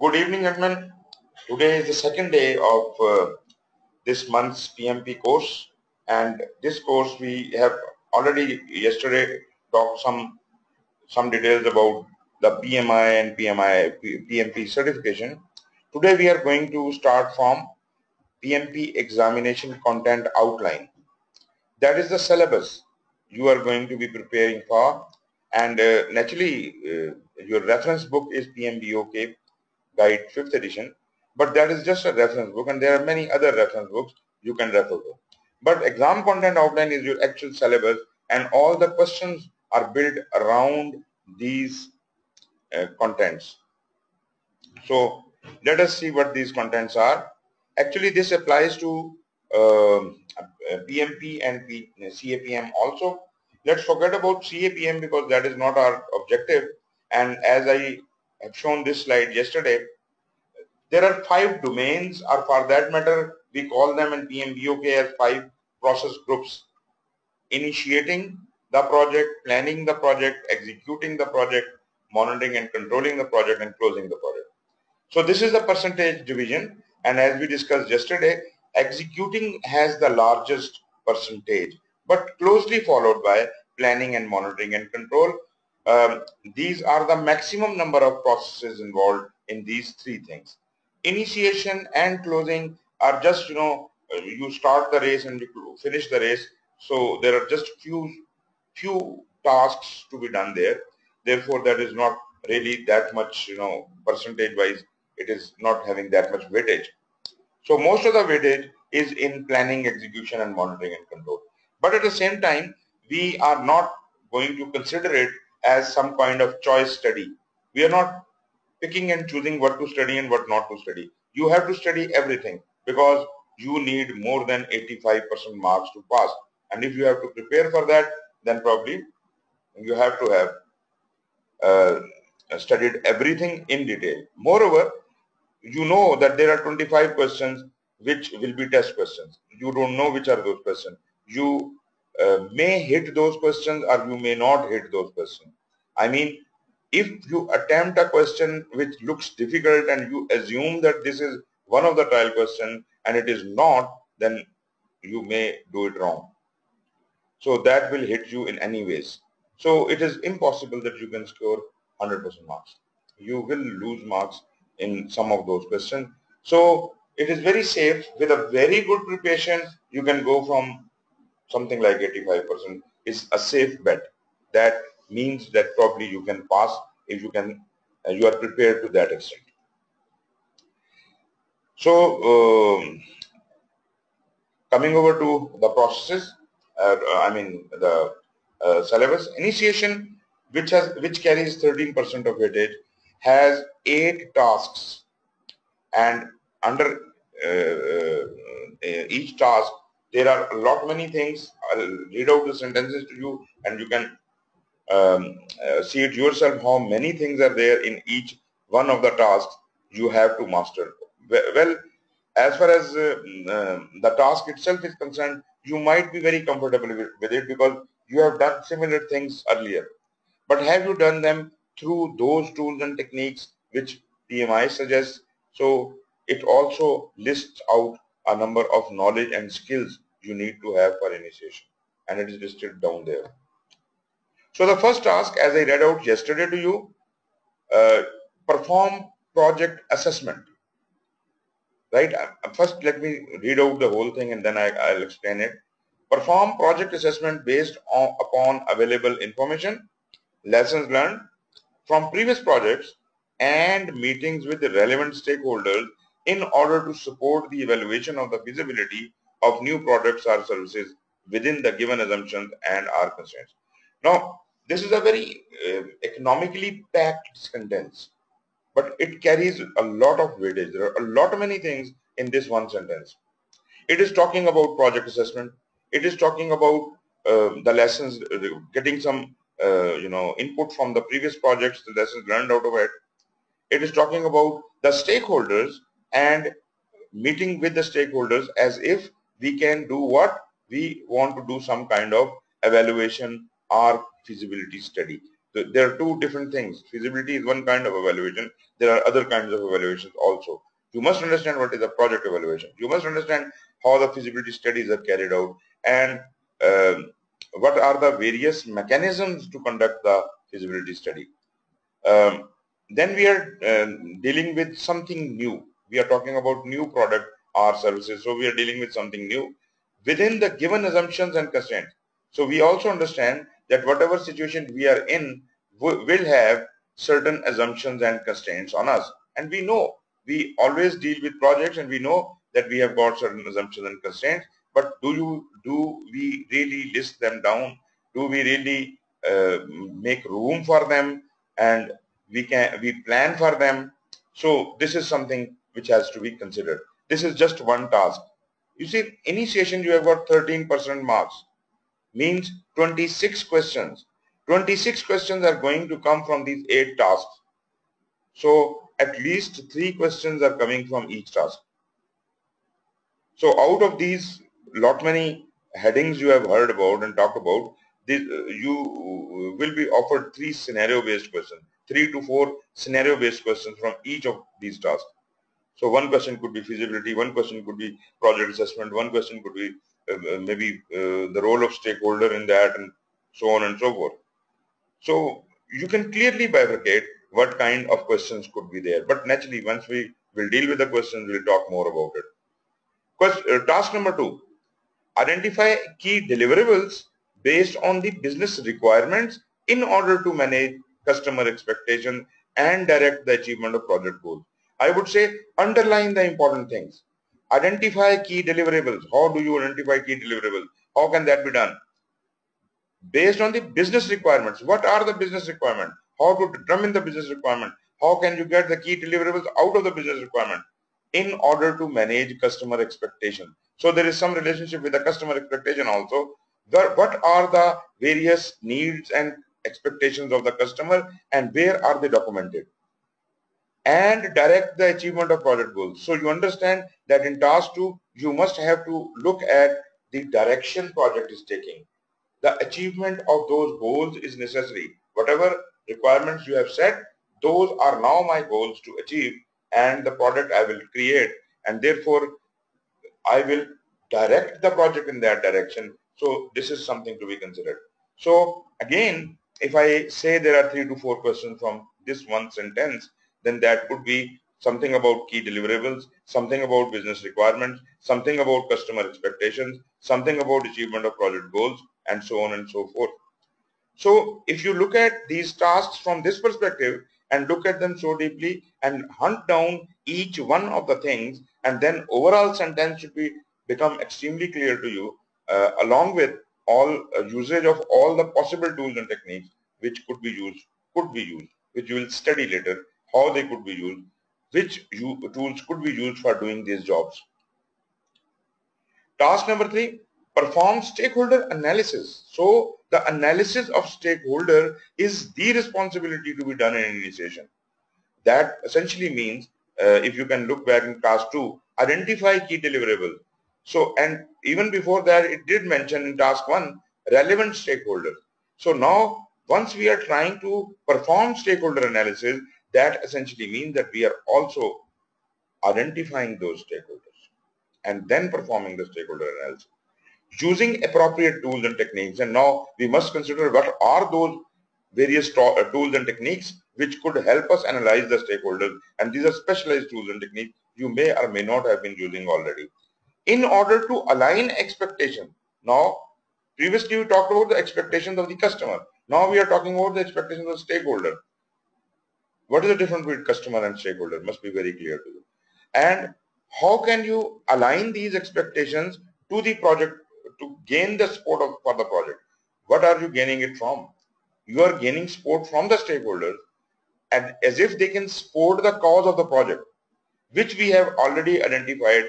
Good evening, gentlemen. Today is the second day of this month's PMP course, and this course we have already yesterday talked some details about the PMI and PMP certification. Today we are going to start from PMP examination content outline. That is the syllabus you are going to be preparing for, and naturally your reference book is PMBOK Guide 5th edition, but that is just a reference book, and there are many other reference books you can refer to. But exam content outline is your actual syllabus, and all the questions are built around these contents. So let us see what these contents are. Actually, this applies to PMP and CAPM also. Let's forget about CAPM because that is not our objective. And as I have shown this slide yesterday, there are 5 domains, or for that matter, we call them in PMBOK as 5 process groups: initiating the project, planning the project, executing the project, monitoring and controlling the project, and closing the project. So this is the percentage division, and as we discussed yesterday, executing has the largest percentage, but closely followed by planning and monitoring and control. These are the maximum number of processes involved in these 3 things. Initiation and closing are just, you start the race and you finish the race. So there are just few tasks to be done there. Therefore, that is not really that much, percentage wise, it is not having that much weightage. So most of the weightage is in planning, execution, and monitoring and control. But at the same time, we are not going to consider it as some kind of choice study. We are not picking and choosing what to study and what not to study. You have to study everything because you need more than 85% marks to pass. And if you have to prepare for that, then probably you have to have studied everything in detail. Moreover, you know that there are 25 questions which will be test questions. You don't know which are those questions. You may hit those questions or you may not hit those questions. I mean, if you attempt a question which looks difficult and you assume that this is one of the trial questions and it is not, then you may do it wrong. So that will hit you in any ways. So it is impossible that you can score 100% marks. You will lose marks in some of those questions. So it is very safe. With a very good preparation, you can go from something like 85%. It's a safe bet. That means that probably you can pass if you can, you are prepared to that extent. So coming over to the processes, the syllabus. Initiation, which carries 13% of weightage, has 8 tasks, and under each task there are a lot many things. I'll read out the sentences to you, and you can see it yourself how many things are there in each one of the tasks you have to master. Well, as far as the task itself is concerned, you might be very comfortable with it because you have done similar things earlier. But have you done them through those tools and techniques which PMI suggests? So it also lists out a number of knowledge and skills you need to have for initiation, and it is listed down there. So the first task, as I read out yesterday to you, perform project assessment. Right? First, let me read out the whole thing and then I'll explain it. Perform project assessment based upon available information, lessons learned from previous projects, and meetings with the relevant stakeholders in order to support the evaluation of the feasibility of new products or services within the given assumptions and our constraints. Now, this is a very economically packed sentence, but it carries a lot of weightage. There are a lot of many things in this one sentence. It is talking about project assessment. It is talking about the lessons, getting some input from the previous projects, the lessons learned out of it. It is talking about the stakeholders and meeting with the stakeholders as if we can do what we want to do, some kind of evaluation or feasibility study. There are two different things. Feasibility is one kind of evaluation. There are other kinds of evaluations also. You must understand what is a project evaluation. You must understand how the feasibility studies are carried out, and what are the various mechanisms to conduct the feasibility study. Then we are dealing with something new. We are talking about new product or services. So we are dealing with something new within the given assumptions and constraints. So we also understand that whatever situation we are in will have certain assumptions and constraints on us. And we know we always deal with projects, and we know that we have got certain assumptions and constraints. But do we really list them down? Do we really make room for them, and we plan for them? So this is something which has to be considered. This is just one task. You see, initiation you have got 13% marks, means 26 questions. 26 questions are going to come from these 8 tasks. So at least 3 questions are coming from each task. So out of these lot many headings you have heard about and talked about, you will be offered 3 scenario based questions, 3 to 4 scenario based questions from each of these tasks. So one question could be feasibility, one question could be project assessment, one question could be maybe the role of stakeholder in that, and so on and so forth. So you can clearly bifurcate what kind of questions could be there. But naturally, once we will deal with the questions, we'll talk more about it. Task number 2, identify key deliverables based on the business requirements in order to manage customer expectation and direct the achievement of project goals. I would say underline the important things. Identify key deliverables. How do you identify key deliverables? How can that be done? Based on the business requirements. What are the business requirements? How to determine the business requirement? How can you get the key deliverables out of the business requirement in order to manage customer expectation? So there is some relationship with the customer expectation also. What are the various needs and expectations of the customer, and where are they documented? And direct the achievement of project goals. So you understand that in task 2, you must have to look at the direction project is taking. The achievement of those goals is necessary. Whatever requirements you have set, those are now my goals to achieve, and the product I will create, and therefore I will direct the project in that direction. So this is something to be considered. So again, if I say there are 3 to 4 questions from this one sentence, then that could be something about key deliverables, something about business requirements, something about customer expectations, something about achievement of project goals, and so on and so forth. So if you look at these tasks from this perspective and look at them so deeply and hunt down each one of the things, and then overall sentence should become extremely clear to you, along with all usage of all the possible tools and techniques which could be used, which you will study later how they could be used, which tools could be used for doing these jobs. Task number 3, perform stakeholder analysis. So the analysis of stakeholder is the responsibility to be done in initiation. That essentially means, if you can look back in task 2, identify key deliverables. So, and even before that, it did mention in task 1, relevant stakeholders. So now, once we are trying to perform stakeholder analysis, that essentially means that we are also identifying those stakeholders and then performing the stakeholder analysis using appropriate tools and techniques. And now we must consider what are those various tools and techniques which could help us analyze the stakeholders, and these are specialized tools and techniques you may or may not have been using already in order to align expectation. Now previously we talked about the expectations of the customer. Now we are talking about the expectations of the stakeholder. What is the difference between customer and stakeholder? Must be very clear to you. And how can you align these expectations to the project to gain the support for the project? What are you gaining it from? You are gaining support from the stakeholders, and as if they can support the cause of the project, which we have already identified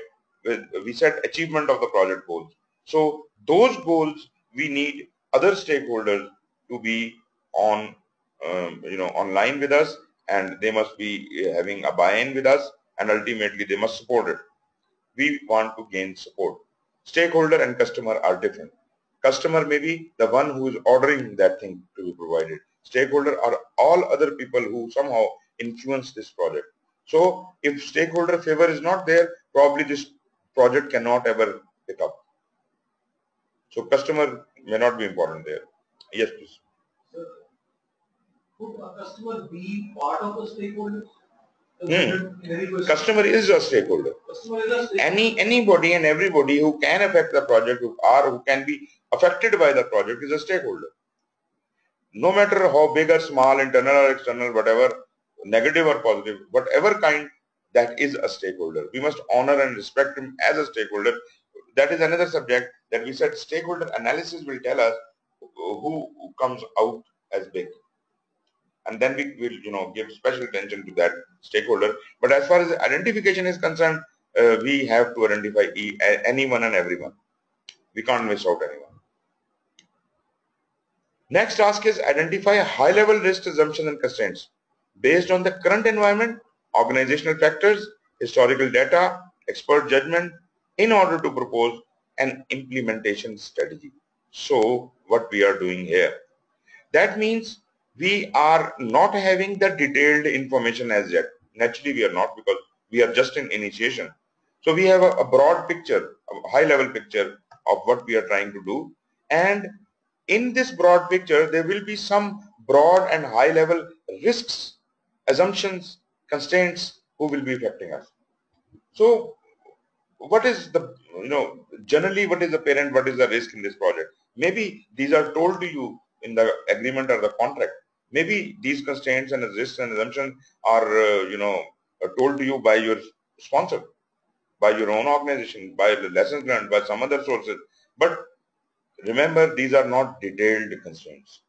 with, we said achievement of the project goals. So those goals we need other stakeholders to be on online with us, and they must be having a buy-in with us, and ultimately they must support it. We want to gain support. Stakeholder and customer are different. Customer may be the one who is ordering that thing to be provided. Stakeholder are all other people who somehow influence this project. So if stakeholder favor is not there, probably this project cannot ever pick up. So customer may not be important there. Yes, please. Could a customer be part of a stakeholder? Customer is a stakeholder. Anybody and everybody who can affect the project who can be affected by the project is a stakeholder. No matter how big or small, internal or external, whatever, negative or positive, whatever kind, that is a stakeholder. We must honor and respect him as a stakeholder. That is another subject that we said stakeholder analysis will tell us who comes out as big. And then we will give special attention to that stakeholder. But as far as identification is concerned, we have to identify anyone and everyone. We can't miss out anyone. Next task is identify high-level risk assumptions and constraints based on the current environment, organizational factors, historical data, expert judgment in order to propose an implementation strategy. So what we are doing here, that means we are not having the detailed information as yet. Naturally we are not, because we are just in initiation. So we have a broad picture, a high-level picture of what we are trying to do, and in this broad picture, there will be some broad and high level risks, assumptions, constraints who will be affecting us. So what is the, generally what is the parent, what is the risk in this project? Maybe these are told to you in the agreement or the contract. Maybe these constraints and risks and assumptions are, told to you by your sponsor, by your own organization, by the lessons learned, by some other sources. But remember, these are not detailed constraints.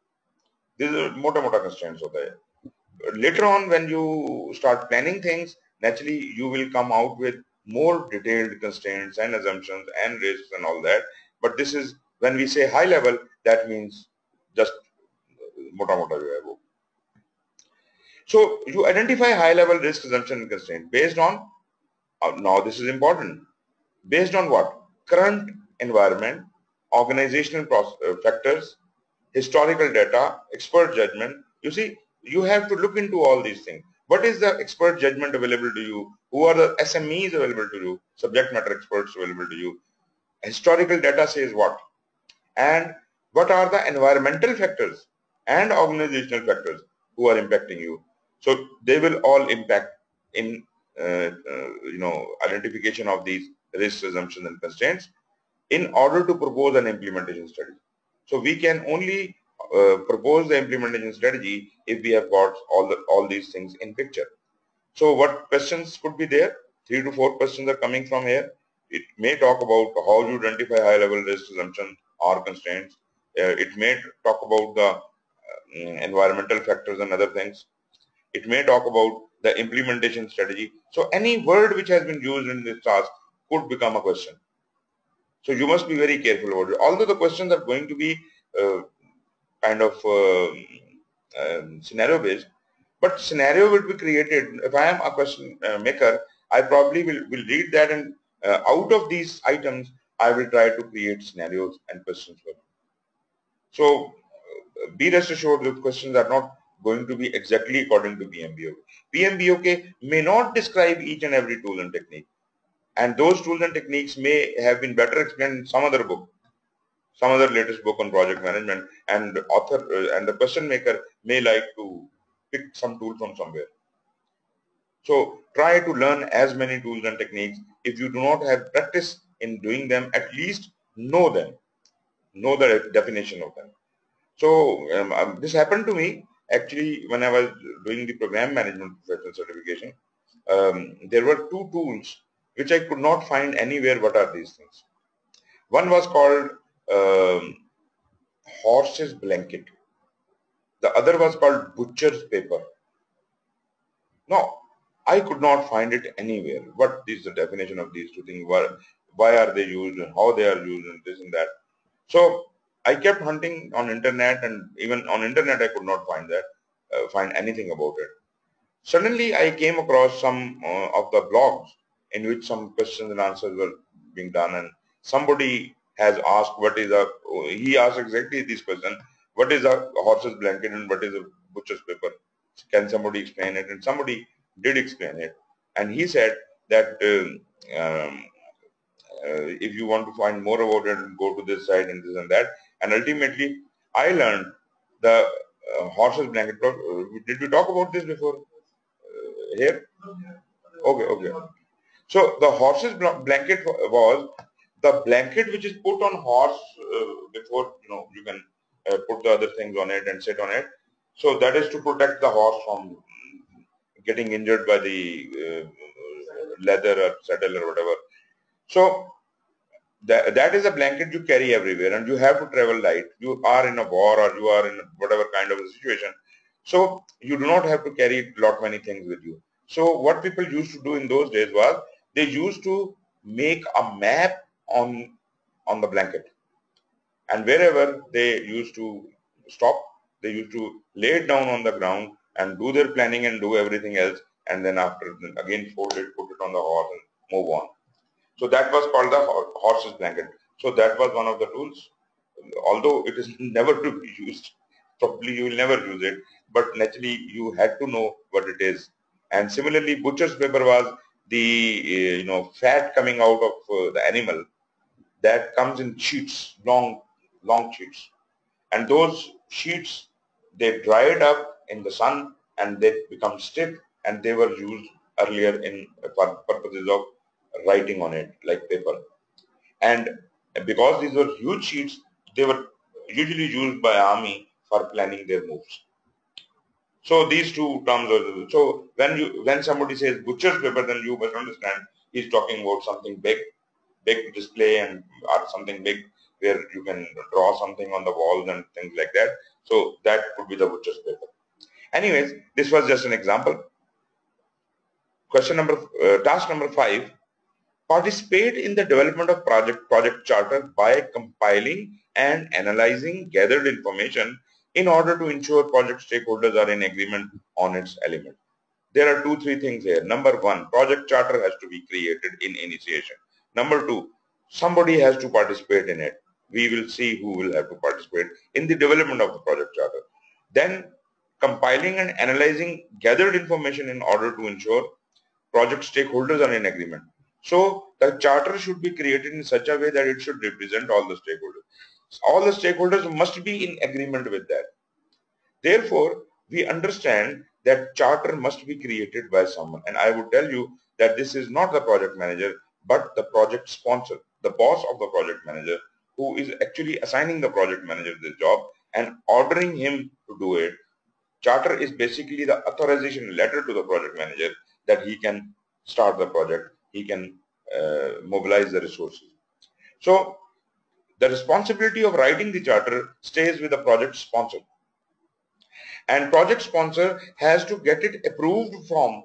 These are mota constraints. Later on, when you start planning things, naturally you will come out with more detailed constraints and assumptions and risks and all that. But this is, when we say high level, that means just mota. So you identify high level risk, assumption and constraint based on, now this is important, based on what? Current environment, organizational factors, historical data, expert judgment. You see, you have to look into all these things. What is the expert judgment available to you? Who are the SMEs available to you? Subject matter experts available to you? Historical data says what? And what are the environmental factors and organizational factors who are impacting you? So they will all impact in identification of these risks, assumptions and constraints in order to propose an implementation strategy. So we can only propose the implementation strategy if we have got all these things in picture. So what questions could be there? 3 to 4 questions are coming from here. It may talk about how you identify high-level risk assumptions or constraints. It may talk about the environmental factors and other things. It may talk about the implementation strategy. So any word which has been used in this task could become a question. So you must be very careful about it. Although the questions are going to be kind of scenario based, but scenario will be created. If I am a question maker, I probably will read that, and out of these items, I will try to create scenarios and questions for them. So be rest assured, the questions are not going to be exactly according to PMBOK. PMBOK may not describe each and every tool and technique. And those tools and techniques may have been better explained in some other book, some other latest book on project management, and author and the question maker may like to pick some tool from somewhere. So try to learn as many tools and techniques. If you do not have practice in doing them, at least know them, know the definition of them. So this happened to me actually when I was doing the program management professional certification. There were 2 tools which I could not find anywhere. What are these things? One was called horse's blanket. The other was called butcher's paper. Now, I could not find it anywhere. What is the definition of these 2 things? Why are they used and how they are used and this and that? So I kept hunting on internet, and even on internet I could not find anything about it. Suddenly I came across some of the blogs in which some questions and answers were being done, and somebody has asked he asked exactly this question: what is a horse's blanket and what is a butcher's paper? Can somebody explain it? And somebody did explain it, and he said that if you want to find more about it, go to this site and this and that. And ultimately, I learned the horse's blanket. Did we talk about this before here? Okay, okay. So the horse's blanket was the blanket which is put on horse before you can put the other things on it and sit on it. So that is to protect the horse from getting injured by the leather or saddle or whatever. So that is a blanket you carry everywhere, and you have to travel light. You are in a war or you are in whatever kind of a situation. So you do not have to carry lot many things with you. So what people used to do in those days was they used to make a map on the blanket, and wherever they used to stop, they used to lay it down on the ground and do their planning and do everything else, and then after again fold it, put it on the horse and move on. So that was called the horse's blanket. So that was one of the tools. Although it is never to be used, probably you will never use it, but naturally you had to know what it is. And similarly, butcher's paper was the fat coming out of the animal that comes in sheets, long sheets, and those sheets they dried up in the sun and they become stiff, and they were used earlier in for purposes of writing on it like paper. And because these were huge sheets, they were usually used by army for planning their moves. So these two terms are, so when somebody says butcher's paper, then you must understand he's talking about something big display and or something big where you can draw something on the walls and things like that. So that could be the butcher's paper. Anyways, this was just an example. Task number 5. Participate in the development of project charter by compiling and analyzing gathered information in order to ensure project stakeholders are in agreement on its element. There are 2-3 things here. Number 1, project charter has to be created in initiation. Number 2, somebody has to participate in it. We will see who will have to participate in the development of the project charter. Then compiling and analyzing gathered information in order to ensure project stakeholders are in agreement. So the charter should be created in such a way that it should represent all the stakeholders. All the stakeholders must be in agreement with that. Therefore, we understand that charter must be created by someone. And I would tell you that this is not the project manager, but the project sponsor, the boss of the project manager, who is actually assigning the project manager this job and ordering him to do it. Charter is basically the authorization letter to the project manager that he can start the project, he can mobilize the resources. So the responsibility of writing the charter stays with the project sponsor. And project sponsor has to get it approved from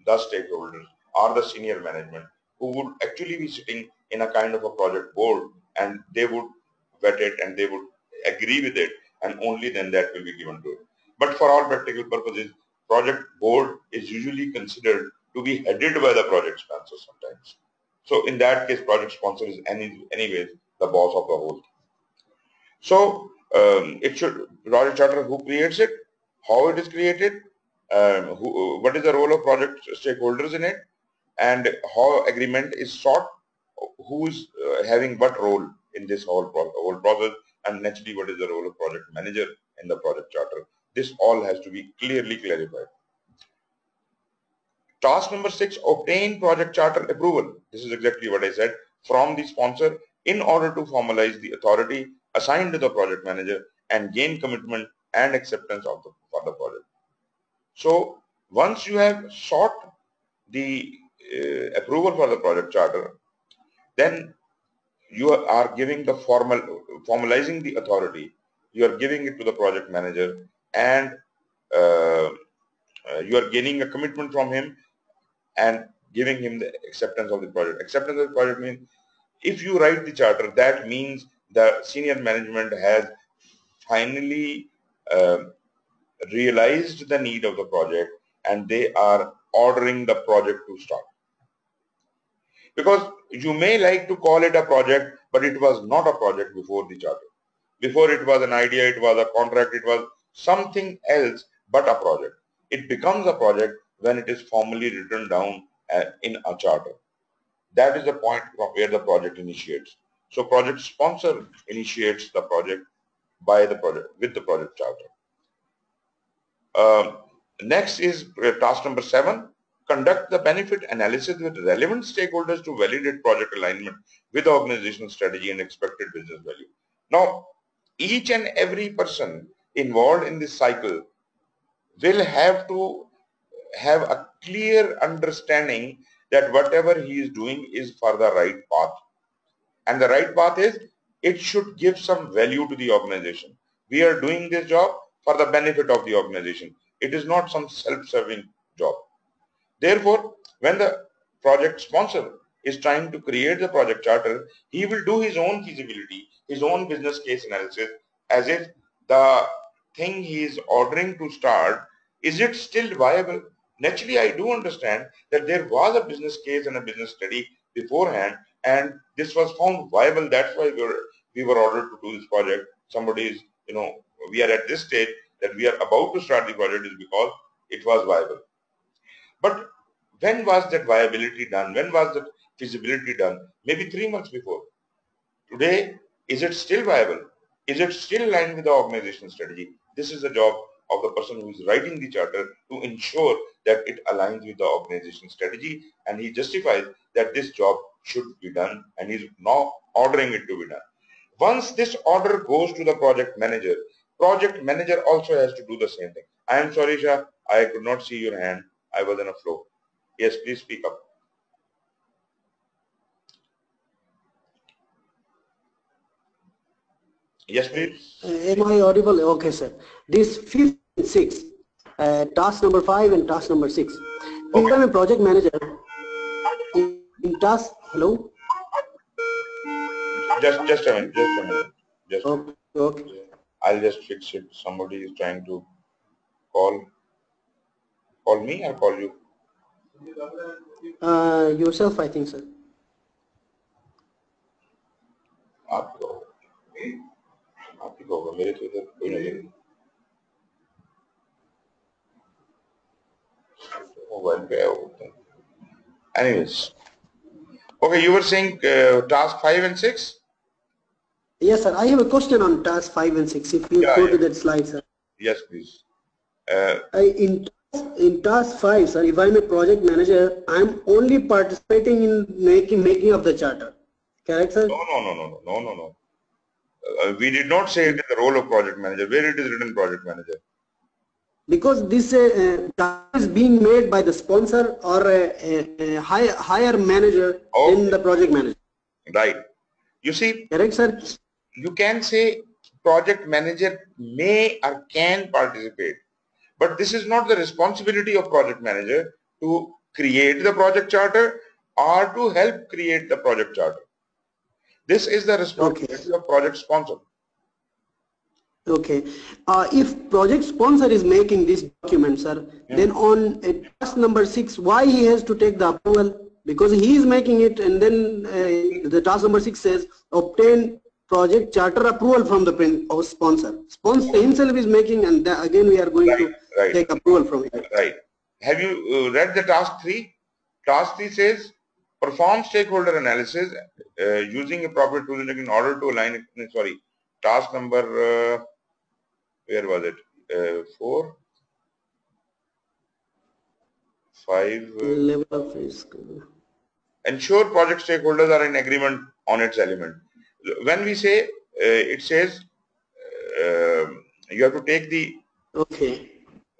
the stakeholders or the senior management, who would actually be sitting in a kind of a project board, and they would vet it and they would agree with it, and only then that will be given to it. But for all practical purposes, project board is usually considered to be headed by the project sponsor sometimes. So in that case, project sponsor is anyways the boss of the whole thing. So it should, project charter, who creates it, how it is created, what is the role of project stakeholders in it, and how agreement is sought, who is having what role in this whole process, and naturally what is the role of project manager in the project charter. This all has to be clearly clarified. Task number 6, obtain project charter approval. This is exactly what I said, from the sponsor in order to formalize the authority assigned to the project manager and gain commitment and acceptance for the project. So once you have sought the approval for the project charter, then you are giving the formalizing the authority, you are giving it to the project manager, and you are gaining a commitment from him and giving him the acceptance of the project. Acceptance of the project means, if you write the charter, that means the senior management has finally realized the need of the project and they are ordering the project to start. Because you may like to call it a project, but it was not a project before the charter. Before it was an idea, it was a contract, it was something else but a project. It becomes a project when it is formally written down in a charter. That is the point from where the project initiates. So project sponsor initiates the project by the project with the project charter. Next is task number 7. Conduct the benefit analysis with relevant stakeholders to validate project alignment with organizational strategy and expected business value. Now, each and every person involved in this cycle will have to have a clear understanding that whatever he is doing is for the right path. And the right path is, it should give some value to the organization. We are doing this job for the benefit of the organization. It is not some self-serving job. Therefore, when the project sponsor is trying to create the project charter, he will do his own feasibility, his own business case analysis, as if the thing he is ordering to start, is it still viable? Naturally, I do understand that there was a business case and a business study beforehand, and this was found viable. That's why we were ordered to do this project. Somebody is, we are at this stage that we are about to start the project is because it was viable. But when was that viability done? When was that feasibility done? Maybe 3 months before. Today, is it still viable? Is it still aligned with the organizational strategy? This is the job of the person who is writing the charter to ensure that it aligns with the organizational strategy, and he justifies that this job should be done, and he's now ordering it to be done. Once this order goes to the project manager also has to do the same thing. I am sorry, Shah, I could not see your hand. I was in a flow. Yes, please speak up. Yes, please. Am I audible? Okay, sir. This 5th and 6th, task number 5 and task number 6. If I'm a project manager, in task, hello? Just a minute. Okay. I'll just fix it. Somebody is trying to call me or call you? Yourself, I think, sir. Anyways, okay, you were saying task 5 and 6? Yes, sir. I have a question on task 5 and 6. If you go to that slide, sir. Yes, please. In task 5, sir, if I'm a project manager, I'm only participating in making of the charter. Correct, sir? No. We did not say it is the role of project manager. Where it is written project manager? Because this is being made by the sponsor or a higher manager in the project manager. Right. You see, correct, sir? You can say project manager may or can participate, but this is not the responsibility of project manager to create the project charter or to help create the project charter. This is the responsibility of project sponsor. Okay. If project sponsor is making this document, sir, then on task number 6, why he has to take the approval? Because he is making it, and then the task number 6 says obtain project charter approval from the sponsor. Sponsor himself is making, and again we are going to take approval from him. Right. Have you read the task 3? Task 3 says perform stakeholder analysis using appropriate tools in order to align. Sorry, task number. Where was it? 4, 5. Level of risk. Ensure project stakeholders are in agreement on its element. When we say it says you have to take the. Okay.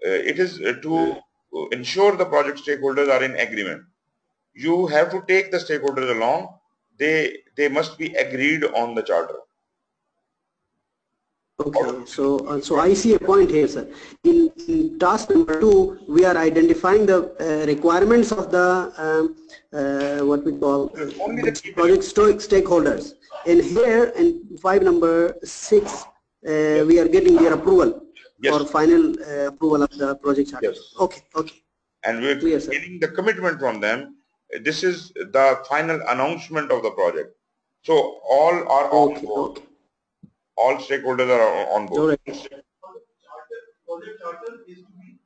It is to ensure the project stakeholders are in agreement. You have to take the stakeholders along. They must be agreed on the charter. Okay, so I see a point here, sir. In task number 2, we are identifying the requirements of the what we call project stakeholders. And here in 5 number 6, we are getting their approval or final approval of the project charter. Yes. Okay. And we're getting the commitment from them. This is the final announcement of the project. So all are on board. all stakeholders are on board. Project charter is to be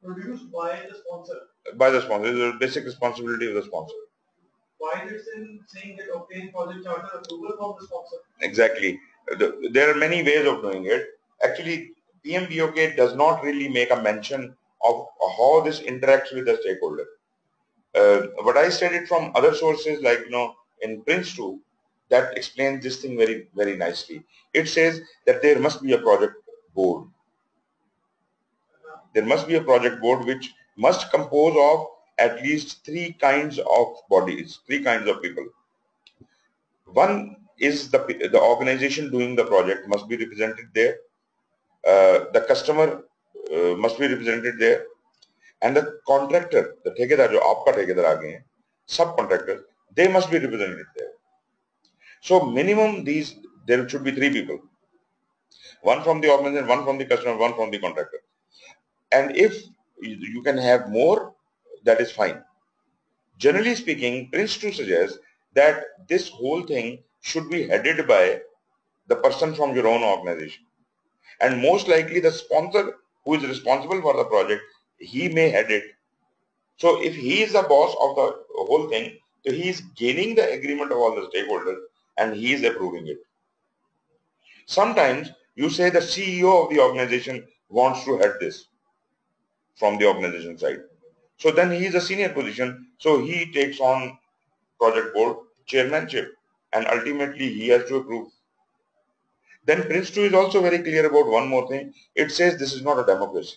produced by the sponsor. By the sponsor, it is the basic responsibility of the sponsor. Why is it saying that obtain project charter approval from the sponsor? Exactly. There are many ways of doing it. Actually, PMBOK does not really make a mention of how this interacts with the stakeholder. But I studied from other sources like, in Prince2, that explains this thing very, very nicely. It says that there must be a project board. There must be a project board which must compose of at least 3 kinds of bodies, 3 kinds of people. One is the organization doing the project must be represented there. The customer must be represented there. And the contractor, the ठेकेदार जो आपका ठेकेदार आगे हैं, subcontractors, they must be represented there. So minimum there should be 3 people. One from the organization, one from the customer, one from the contractor. And if you can have more, that is fine. Generally speaking, Prince2 suggests that this whole thing should be headed by the person from your own organization. And most likely the sponsor who is responsible for the project, he may head it. So if he is the boss of the whole thing, so he is gaining the agreement of all the stakeholders and he is approving it. Sometimes you say the CEO of the organization wants to head this from the organization side. So then he is a senior position, so he takes on project board chairmanship and ultimately he has to approve. Then Prince2 is also very clear about one more thing. It says this is not a democracy.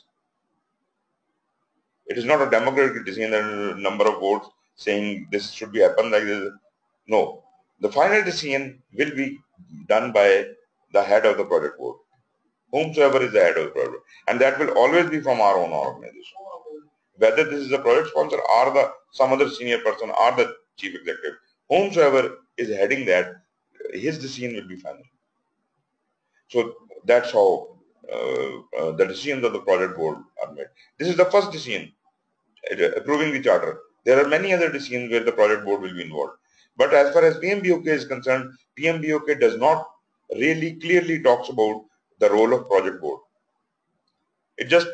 It is not a democratic decision and a number of votes saying this should be happen like this. No. The final decision will be done by the head of the project board, whomsoever is the head of the project. And that will always be from our own organization. Whether this is the project sponsor or some other senior person or the chief executive, whomsoever is heading that, his decision will be final. So that's how the decisions of the project board are made. This is the first decision, approving the charter. There are many other decisions where the project board will be involved. But as far as PMBOK is concerned, PMBOK does not really clearly talks about the role of project board. It just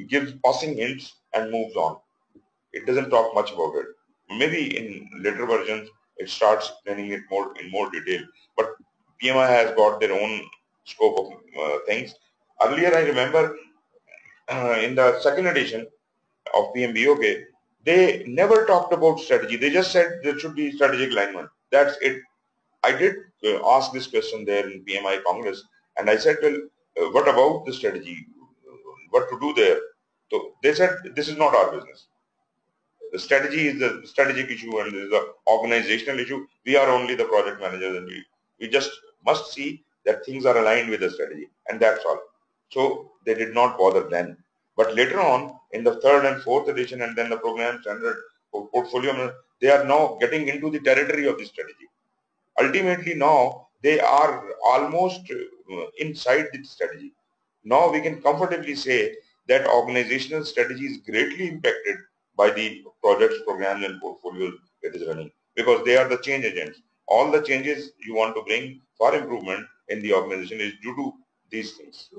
gives passing hints and moves on. It doesn't talk much about it. Maybe in later versions it starts explaining it in more detail. But PMI has got their own scope of things. Earlier I remember in the second edition of PMBOK, they never talked about strategy. They just said there should be strategic alignment. That's it. I did ask this question there in PMI Congress and I said, well, what about the strategy? What to do there? So they said, this is not our business. The strategy is the strategic issue and this is the organizational issue. We are only the project managers and we just must see that things are aligned with the strategy and that's all. So they did not bother then. But later on in the third and fourth edition and then the program standard portfolio, they are now getting into the territory of the strategy. Ultimately now they are almost inside the strategy. Now we can comfortably say that organizational strategy is greatly impacted by the projects, programs and portfolios it is running because they are the change agents. All the changes you want to bring for improvement in the organization is due to these things.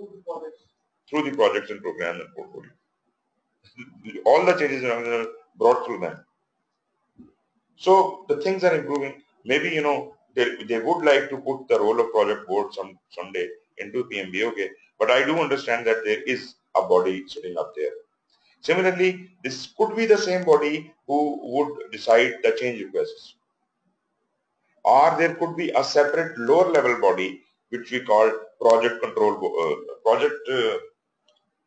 Through the projects and programs and portfolio. All the changes are brought through them. So the things are improving. Maybe, they would like to put the role of project board someday into PMBOK, but I do understand that there is a body sitting up there. Similarly, this could be the same body who would decide the change requests. Or there could be a separate lower level body which we call project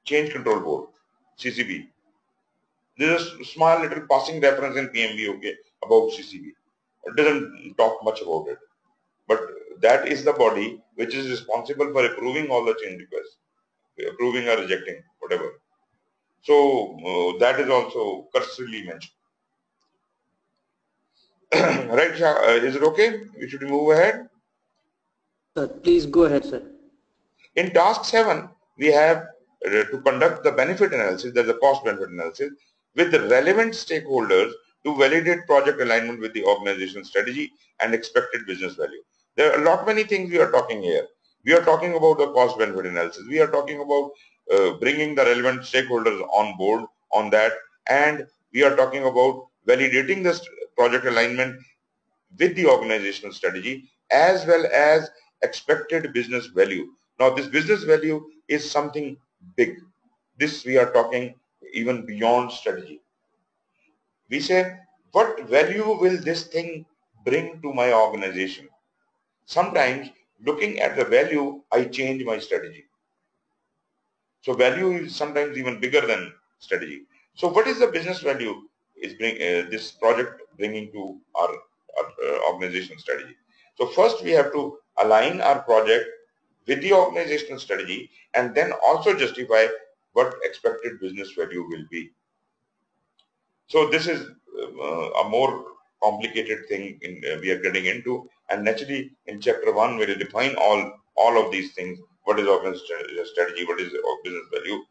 change control board, CCB. There is a small little passing reference in PMBOK about CCB. It doesn't talk much about it. But that is the body which is responsible for approving all the change requests, approving or rejecting, whatever. So that is also cursorily mentioned. Right, is it okay? We should move ahead. Sir, please go ahead, sir. In task 7, we have to conduct the benefit analysis, there's a cost benefit analysis, with the relevant stakeholders to validate project alignment with the organizational strategy and expected business value. There are a lot many things we are talking here. We are talking about the cost benefit analysis. We are talking about bringing the relevant stakeholders on board on that, and we are talking about validating this project alignment with the organizational strategy as well as expected business value. Now this business value is something big. This we are talking even beyond strategy. We say, what value will this thing bring to my organization? Sometimes looking at the value, I change my strategy. So value is sometimes even bigger than strategy. So what is the business value is this project bringing to our organizational strategy? So first we have to align our project with the organizational strategy and then also justify what expected business value will be. So this is a more complicated thing we are getting into, and naturally in chapter 1 we will define all of these things. What is organizational strategy, what is business value.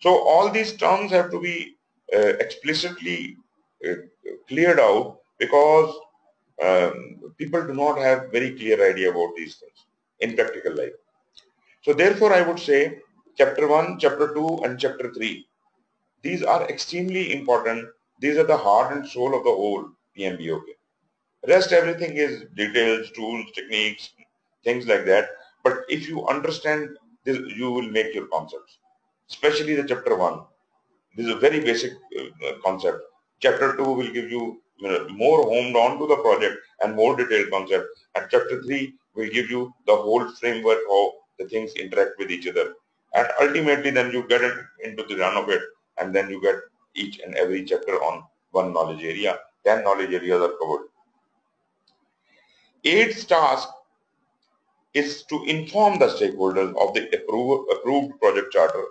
So all these terms have to be explicitly cleared out, because people do not have very clear idea about these things in practical life. So therefore I would say chapter 1, chapter 2 and chapter 3, these are extremely important. These are the heart and soul of the whole PMBOK. Rest everything is details, tools, techniques, things like that. But if you understand this, you will make your concepts. Especially the chapter 1. This is a very basic concept. Chapter 2 will give you, more homed on to the project and more detailed concept. And chapter 3 will give you the whole framework, how the things interact with each other. And ultimately then you get it into the run of it, and then you get each and every chapter on one knowledge area. 10 knowledge areas are covered. 8th task is to inform the stakeholders of the approved project charter.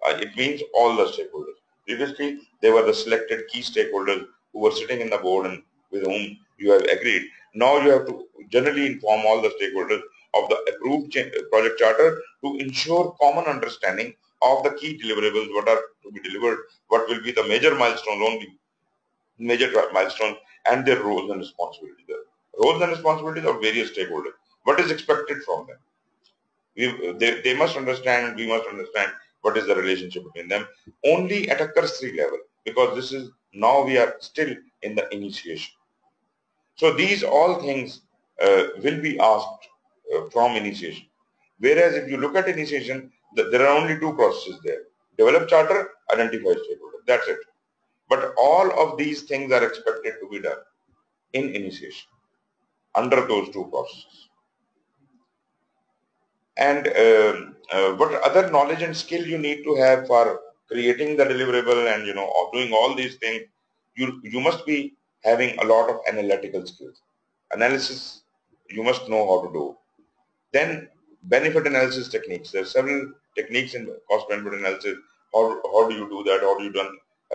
It means all the stakeholders. Previously, they were the selected key stakeholders who were sitting in the board and with whom you have agreed. Now you have to generally inform all the stakeholders of the approved project charter to ensure common understanding of the key deliverables, what are to be delivered, what will be the major milestones only, major milestones, and their roles and responsibilities. The roles and responsibilities of various stakeholders. What is expected from them? They must understand, we must understand what is the relationship between them, only at a cursory level, because this is, now we are still in the initiation. So these all things will be asked from initiation. Whereas if you look at initiation, there are only two processes there. Develop charter, identify stakeholder. That's it. But all of these things are expected to be done in initiation under those two processes. And what other knowledge and skill you need to have for creating the deliverable and doing all these things, you must be having a lot of analytical skills. Analysis you must know how to do. Then benefit analysis techniques. There are several techniques in cost benefit analysis. How do you do that? How do you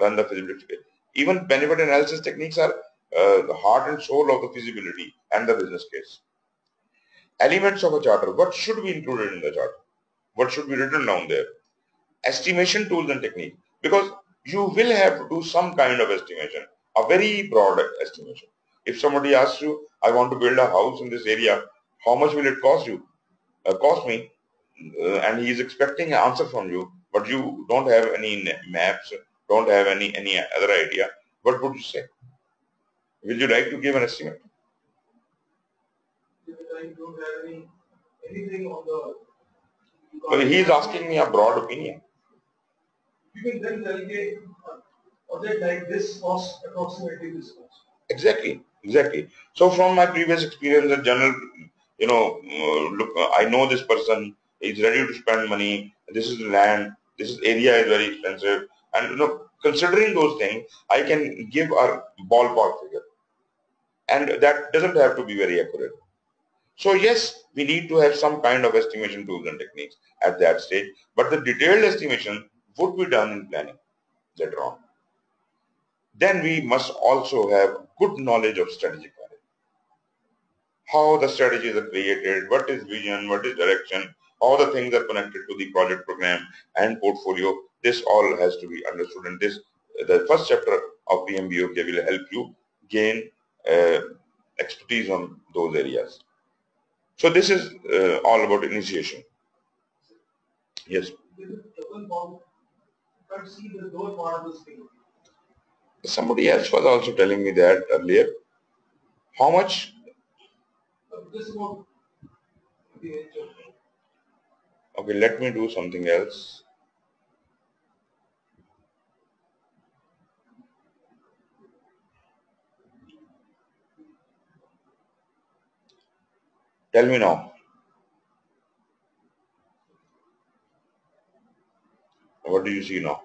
run the feasibility? Even benefit analysis techniques are the heart and soul of the feasibility and the business case. Elements of a charter. What should be included in the charter? What should be written down there? Estimation tools and technique. Because you will have to do some kind of estimation, a very broad estimation. If somebody asks you, I want to build a house in this area, how much will it cost you? Cost me? And he is expecting an answer from you, but you don't have any maps, don't have any other idea. What would you say? Will you like to give an estimate? I don't have anything on the. Well, he is asking me a broad opinion. You can then delegate project like this cost approximately this cost. Exactly. So from my previous experience in general, look, I know this person is ready to spend money. This is land. This area is very expensive, and considering those things, I can give a ballpark figure, and that doesn't have to be very accurate. So yes, we need to have some kind of estimation tools and techniques at that stage, but the detailed estimation would be done in planning later on. Then we must also have good knowledge of strategic planning. How the strategies are created, what is vision, what is direction, how the things are connected to the project program and portfolio. This all has to be understood, and the first chapter of PMBOK will help you gain expertise on those areas. So this is all about initiation. Yes. Somebody else was also telling me that earlier. How much? Okay, let me do something else. Tell me now. What do you see now?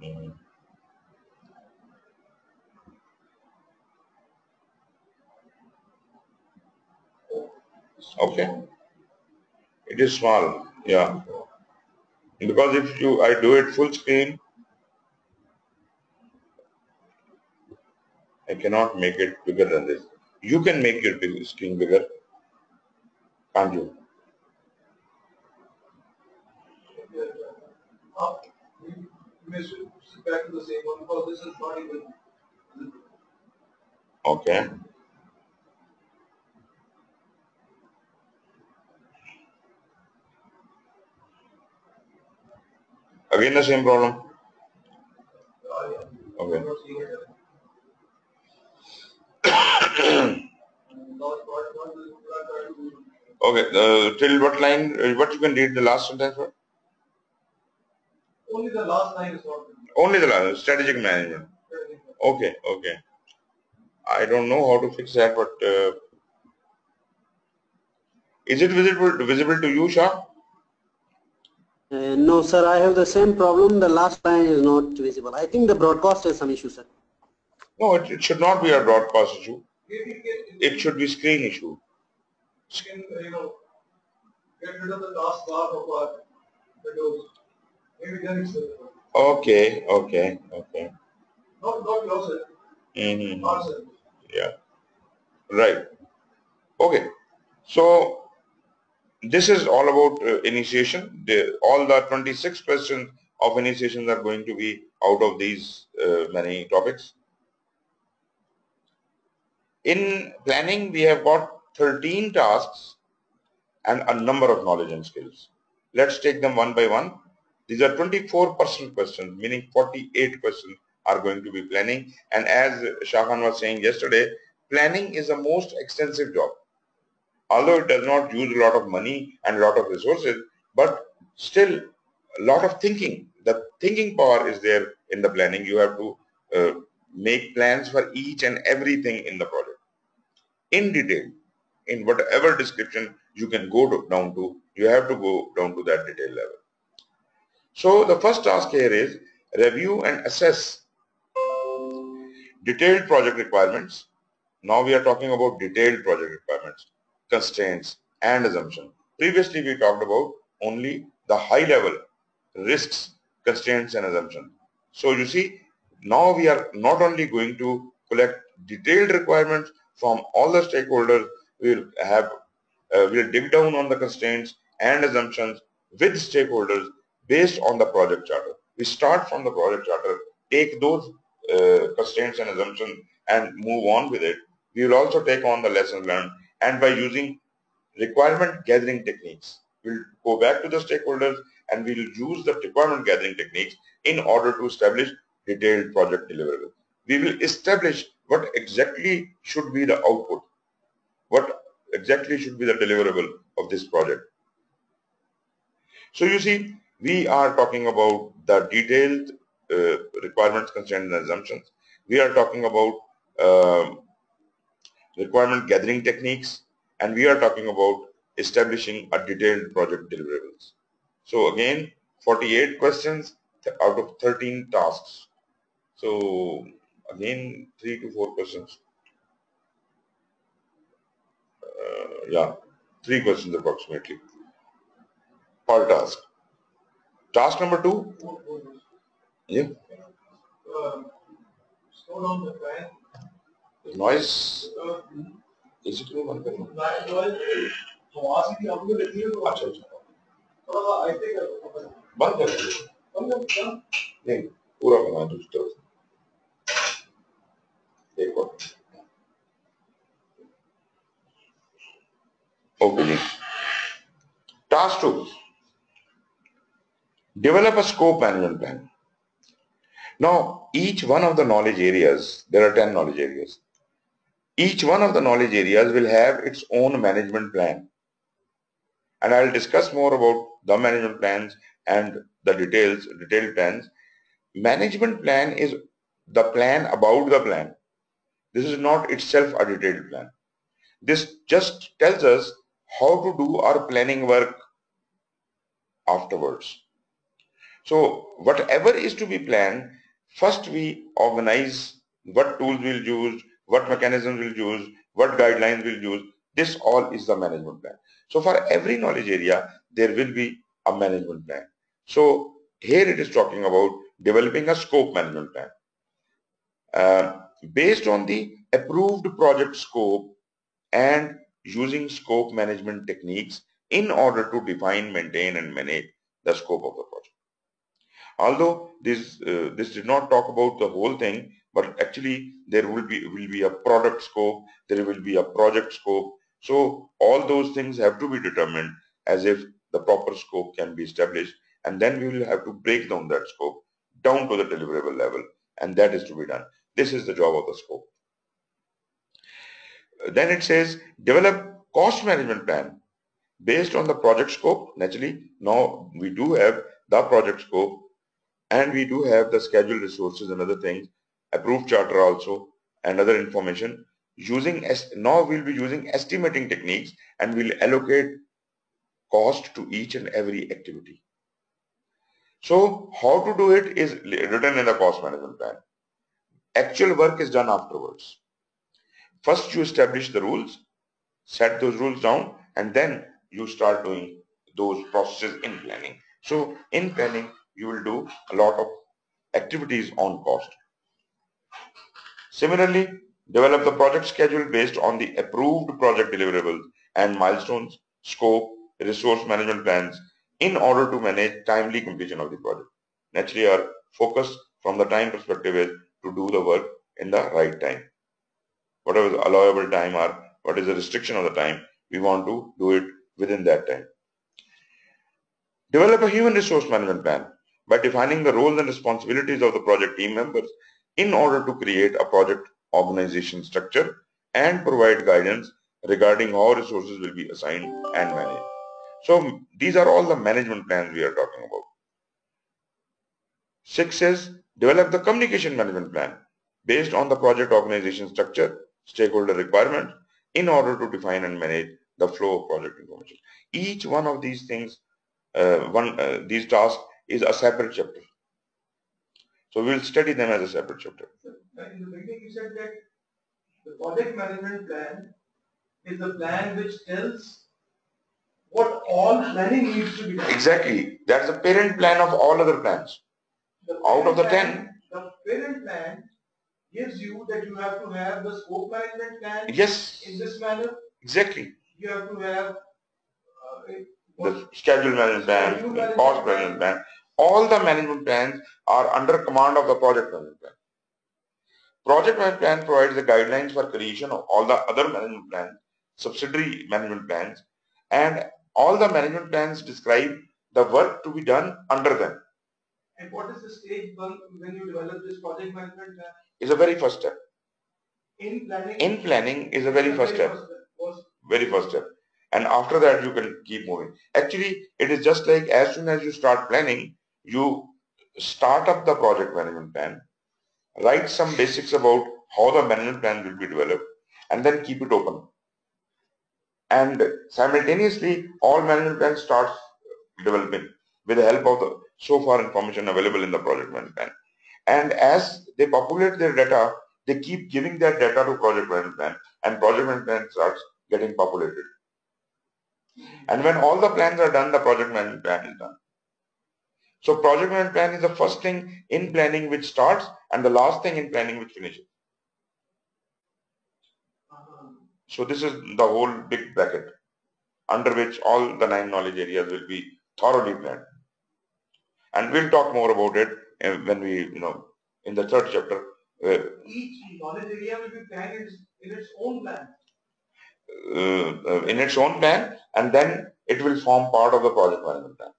Mhm. Okay. It is small. Yeah. Because if I do it full screen, I cannot make it bigger than this. You can make your screen bigger, can't you? Okay. Again the same problem. Okay. Okay. Till what line? What you can read the last sentence for? Only the last line is not. Only the last strategic management. Okay. Okay. I don't know how to fix that, but is it visible to you, Shah? No, sir, I have the same problem. The last line is not visible. I think the broadcast has some issue, sir. No, it should not be a broadcast issue. It should be screen issue. You can, get rid of the last bar of our windows. Maybe then it's Okay, okay, okay. not yourself. Mm-hmm. Ourselves. Yeah, right. Okay, so this is all about initiation. All the 26 questions of initiation are going to be out of these many topics. In planning, we have got 13 tasks and a number of knowledge and skills. Let's take them one by one. These are 24% questions, meaning 48 questions are going to be planning. And as Shahan was saying yesterday, planning is the most extensive job. Although it does not use a lot of money and a lot of resources, but still a lot of thinking. The thinking power is there in the planning. You have to make plans for each and everything in the project in detail. In whatever description you can go down to, you have to go down to that detail level. So the first task here is review and assess detailed project requirements. Now we are talking about detailed project requirements, constraints and assumptions. Previously we talked about only the high level risks, constraints and assumptions. So you see, now we are not only going to collect detailed requirements from all the stakeholders, we'll dig down on the constraints and assumptions with stakeholders based on the project charter. We start from the project charter, take those constraints and assumptions and move on with it. We will also take on the lessons learned, and by using requirement gathering techniques, we'll go back to the stakeholders and we'll use the requirement gathering techniques in order to establish detailed project deliverables. We will establish what exactly should be the output, what exactly should be the deliverable of this project. So you see, we are talking about the detailed requirements, constraints and assumptions. We are talking about requirement gathering techniques, and we are talking about establishing a detailed project deliverables. So again, 48 questions out of 13 tasks. So again, 3 to 4 questions. Yeah, 3 questions approximately per task. Task number 2. Yeah. Slow down the fan. Noise. Basically one करना. आवाज की आपको लगती है तो अच्छा अच्छा. थोड़ा सा ऐसे कर बंद कर दो. नहीं पूरा करना दूसरी तरफ. एक और. Okay. Task 2. Develop a scope management plan. Now, each one of the knowledge areas, there are 10 knowledge areas. Each one of the knowledge areas will have its own management plan. And I'll discuss more about the management plans and the detailed plans. Management plan is the plan about the plan. This is not itself a detailed plan. This just tells us how to do our planning work afterwards. So whatever is to be planned, first we organize what tools we'll use, what mechanisms we'll use, what guidelines we'll use. This all is the management plan. So for every knowledge area, there will be a management plan. So here it is talking about developing a scope management plan. Based on the approved project scope and using scope management techniques in order to define, maintain and manage the scope of the project. Although this did not talk about the whole thing, but actually there will be a product scope, there will be a project scope. So all those things have to be determined as if the proper scope can be established, and then we will have to break down that scope down to the deliverable level, and that is to be done. This is the job of the scope. Then it says develop cost management plan based on the project scope. Naturally, now we do have the project scope and we do have the scheduled resources and other things, approved charter also and other information. Now we'll be using estimating techniques and we'll allocate cost to each and every activity. So how to do it is written in the cost management plan. Actual work is done afterwards. First you establish the rules, set those rules down, and then you start doing those processes in planning. So in planning, you will do a lot of activities on cost. Similarly, develop the project schedule based on the approved project deliverables and milestones, scope, resource management plans in order to manage timely completion of the project. Naturally, our focus from the time perspective is to do the work in the right time. Whatever the allowable time or what is the restriction of the time, we want to do it within that time. Develop a human resource management plan by defining the roles and responsibilities of the project team members in order to create a project organization structure and provide guidance regarding how resources will be assigned and managed. So these are all the management plans we are talking about. 6 is develop the communication management plan based on the project organization structure, stakeholder requirements in order to define and manage the flow of project information. Each one of these things, these tasks is a separate chapter. So we will study them as a separate chapter. In the beginning you said that the project management plan is the plan which tells what all planning needs to be done. Exactly. That's the parent plan of all other plans. Out of the 10. The parent plan gives you that you have to have the scope management plan in this manner. Exactly. You have to have the schedule management plan, the cost management plan. All the management plans are under command of the project management plan. Project management plan provides the guidelines for creation of all the other management plans, subsidiary management plans, and all the management plans describe the work to be done under them. And what is the stage one when you develop this project management plan? Is a very first step. In planning? In planning is a very first step. Very first step. And after that you can keep moving. Actually, it is just like as soon as you start planning, you start up the project management plan, write some basics about how the management plan will be developed, and then keep it open. And simultaneously, all management plans starts developing with the help of the so far information available in the project management plan. And as they populate their data, they keep giving that data to project management plan, and project management plan starts getting populated. And when all the plans are done, the project management plan is done. So project management plan is the first thing in planning which starts and the last thing in planning which finishes. So this is the whole big bracket under which all the 9 knowledge areas will be thoroughly planned. And we'll talk more about it when we, in the 3rd chapter. Each knowledge area will be planned in its own plan. in its own plan, and then it will form part of the project management plan.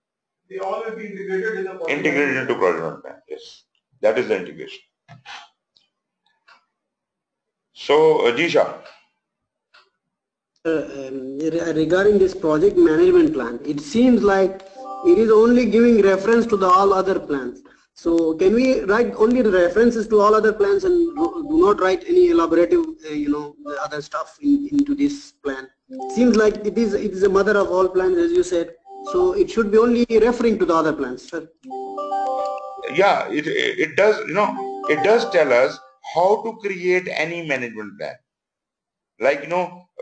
They all will be integrated in the project Integrated into project management plan. Yes, that is the integration. So, Jisha. Regarding this project management plan, it seems like it is only giving reference to the all other plans. So can we write only the references to all other plans and do not write any elaborative, the other stuff into this plan? Seems like it is a mother of all plans, as you said. So it should be only referring to the other plans, sir. Yeah, it does. It does tell us how to create any management plan. Like,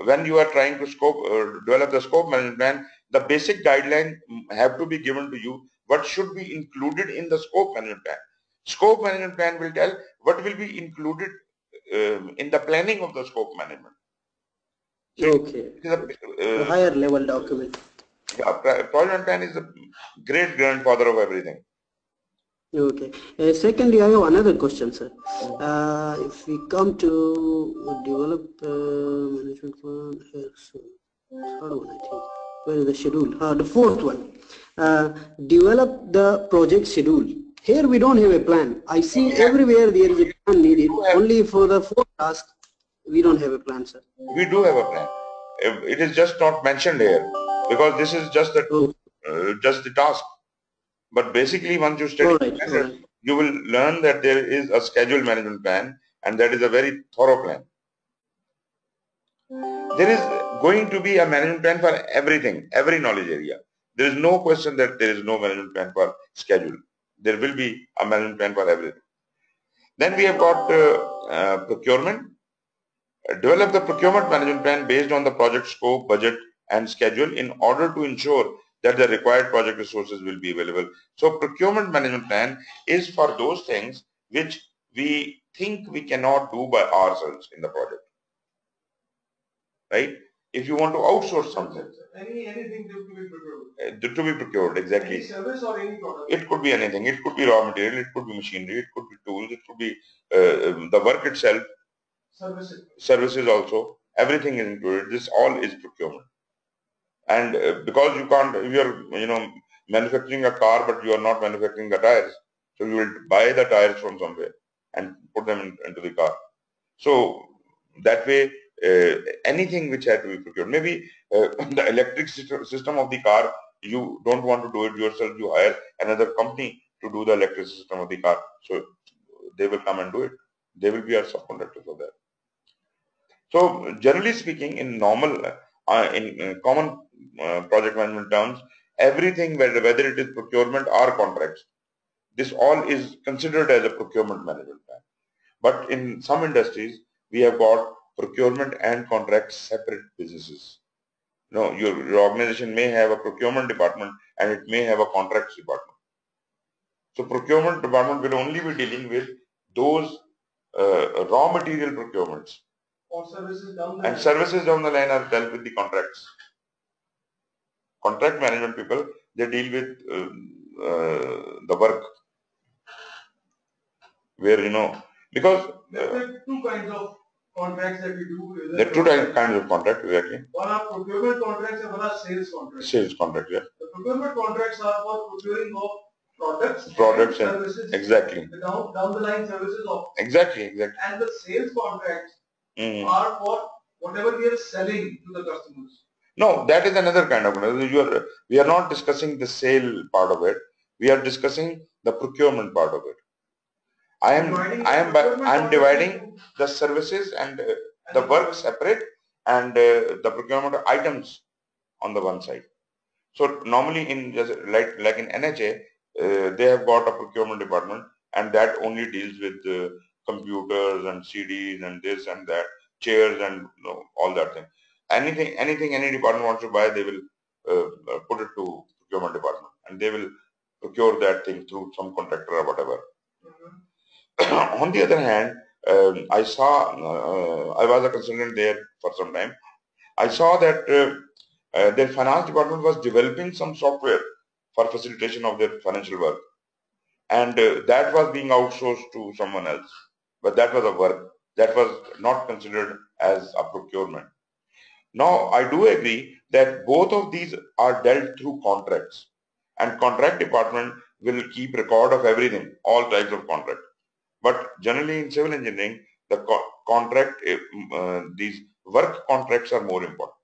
when you are trying to develop the scope management plan, the basic guideline have to be given to you what should be included in the scope management plan. Scope management plan will tell what will be included in the planning of the scope management. So okay. A higher level document. Project plan is the great grandfather of everything. Okay. Secondly, I have another question, sir. If we come to develop management plan, so third one, I think. Where is the schedule? The fourth one. Develop the project schedule. Here we don't have a plan. I see everywhere there is a plan needed. Only for the fourth task, we don't have a plan, sir. We do have a plan. It is just not mentioned here because this is just the task. But basically, once you study you will learn that there is a schedule management plan, and that is a very thorough plan. There is going to be a management plan for everything, every knowledge area. There is no question that there is no management plan for schedule. There will be a management plan for everything. Then we have got procurement. Develop the procurement management plan based on the project scope, budget, and schedule in order to ensure that the required project resources will be available. So procurement management plan is for those things which we think we cannot do by ourselves in the project. Right? If you want to outsource something. Anything to be procured. To be procured, exactly. Any service or any product. It could be anything. It could be raw material, it could be machinery, it could be tools, it could be the work itself. Services also. Everything is included. This all is procurement. And because you can't, if you're manufacturing a car but you are not manufacturing the tires, so you will buy the tires from somewhere and put them into the car. So that way anything which had to be procured, maybe the electric system of the car, you don't want to do it yourself, you hire another company to do the electric system of the car, so they will come and do it. They will be our subcontractor for that. So generally speaking, in normal in common project management terms, everything, whether it is procurement or contracts, this all is considered as a procurement management plan. But in some industries, we have got procurement and contracts separate businesses. Your organization may have a procurement department and it may have a contracts department. So procurement department will only be dealing with those raw material procurements. Or services down the line are dealt with the contracts. Contract management people, they deal with the work. Where, because there are two kinds of contracts that we do. There are two kinds of contracts, exactly. One are procurement contracts and one are sales contracts. Sales contracts, yeah. The procurement contracts are for procuring of products and services. Exactly. The down the line services of. Exactly. And the sales contracts are for whatever we are selling to the customers. No, that is another kind of contract. We are not discussing the sale part of it. We are discussing the procurement part of it. I am dividing the services and the work separate, and the procurement items on the one side. So normally in like in NHA, they have got a procurement department, and that only deals with computers and CDs and this and that, chairs and all that thing. Anything any department wants to buy, they will put it to procurement department, and they will procure that thing through some contractor or whatever. On the other hand, I was a consultant there for some time. I saw that their finance department was developing some software for facilitation of their financial work, and that was being outsourced to someone else. But that was a work that was not considered as a procurement. Now, I do agree that both of these are dealt through contracts, and contract department will keep record of everything, all types of contract. But generally in civil engineering, the these work contracts are more important,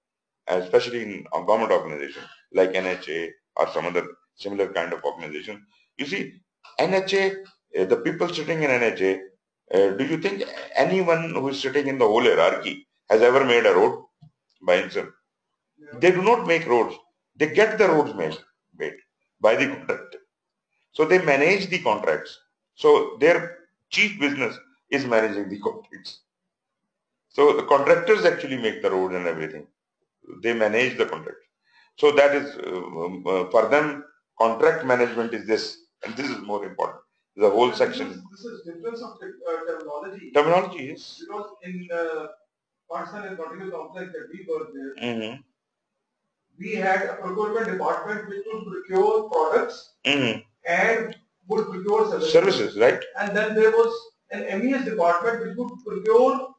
especially in a government organization like NHA or some other similar kind of organization. You see, NHA, the people sitting in NHA, do you think anyone who is sitting in the whole hierarchy has ever made a road by himself? They do not make roads. They get the roads made by the contractor. So they manage the contracts. So their chief business is managing the contracts. So the contractors actually make the road and everything. They manage the contract. So that is, for them, contract management is this, and this is more important. The whole section. This is difference of terminology. Terminology, yes. Because in Pakistan and Nautical Complex that we worked there, we had a procurement department which would procure products and would procure services, right? And then there was an MES department which would procure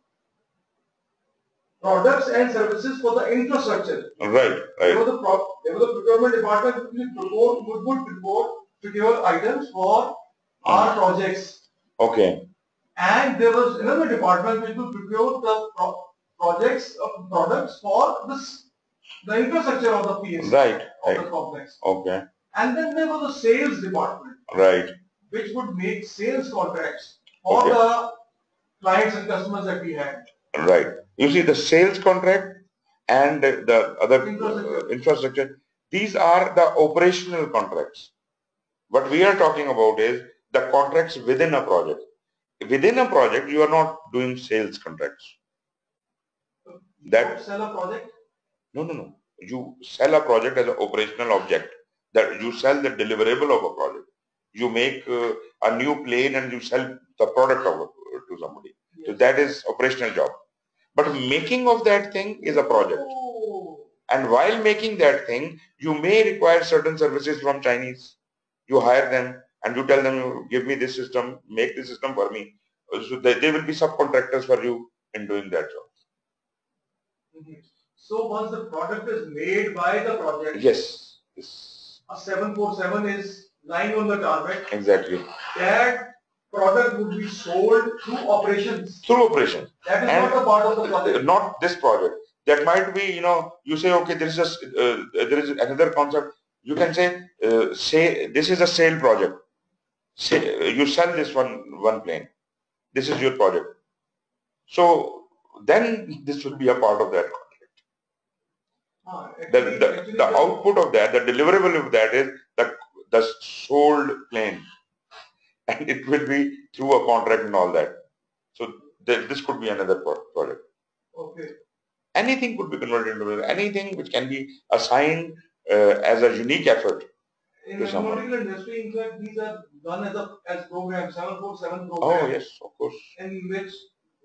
products and services for the infrastructure. Right, right. There was a procurement department which would procure items for our projects. Okay. And there was another department which would procure the products for the infrastructure of the PS. Right. Of the complex. Okay. And then there was a sales department. Right. Which would make sales contracts for the clients and customers that we had. Right. You see, the sales contract and the other infrastructure, these are the operational contracts. What we are talking about is the contracts within a project. Within a project, you are not doing sales contracts. You don't sell a project? No. You sell a project as an operational object. That you sell the deliverable of a project. You make a new plane and you sell the product of it to somebody. Yes. So that is operational job. But making of that thing is a project. And while making that thing, you may require certain services from Chinese. You hire them and you tell them, give me this system, make this system for me. So they will be subcontractors for you in doing that job. So once the product is made by the project, yes. A 747 is lying on the tarmac. Exactly. That product would be sold through operations. Through operations. That is not a part of the project. Not this project. That might be, you say, okay, there is another concept. You can say this is a sale project. Say, you sell this one plane. This is your project. So then this will be a part of that contract. The output of that, the deliverable of that is the sold plane. And it will be through a contract and all that. So this could be another project. Okay. Anything could be converted into anything which can be assigned as a unique effort. In the aeronautical industry, in fact, these are done as programs, 747 programs. Oh yes, of course. In which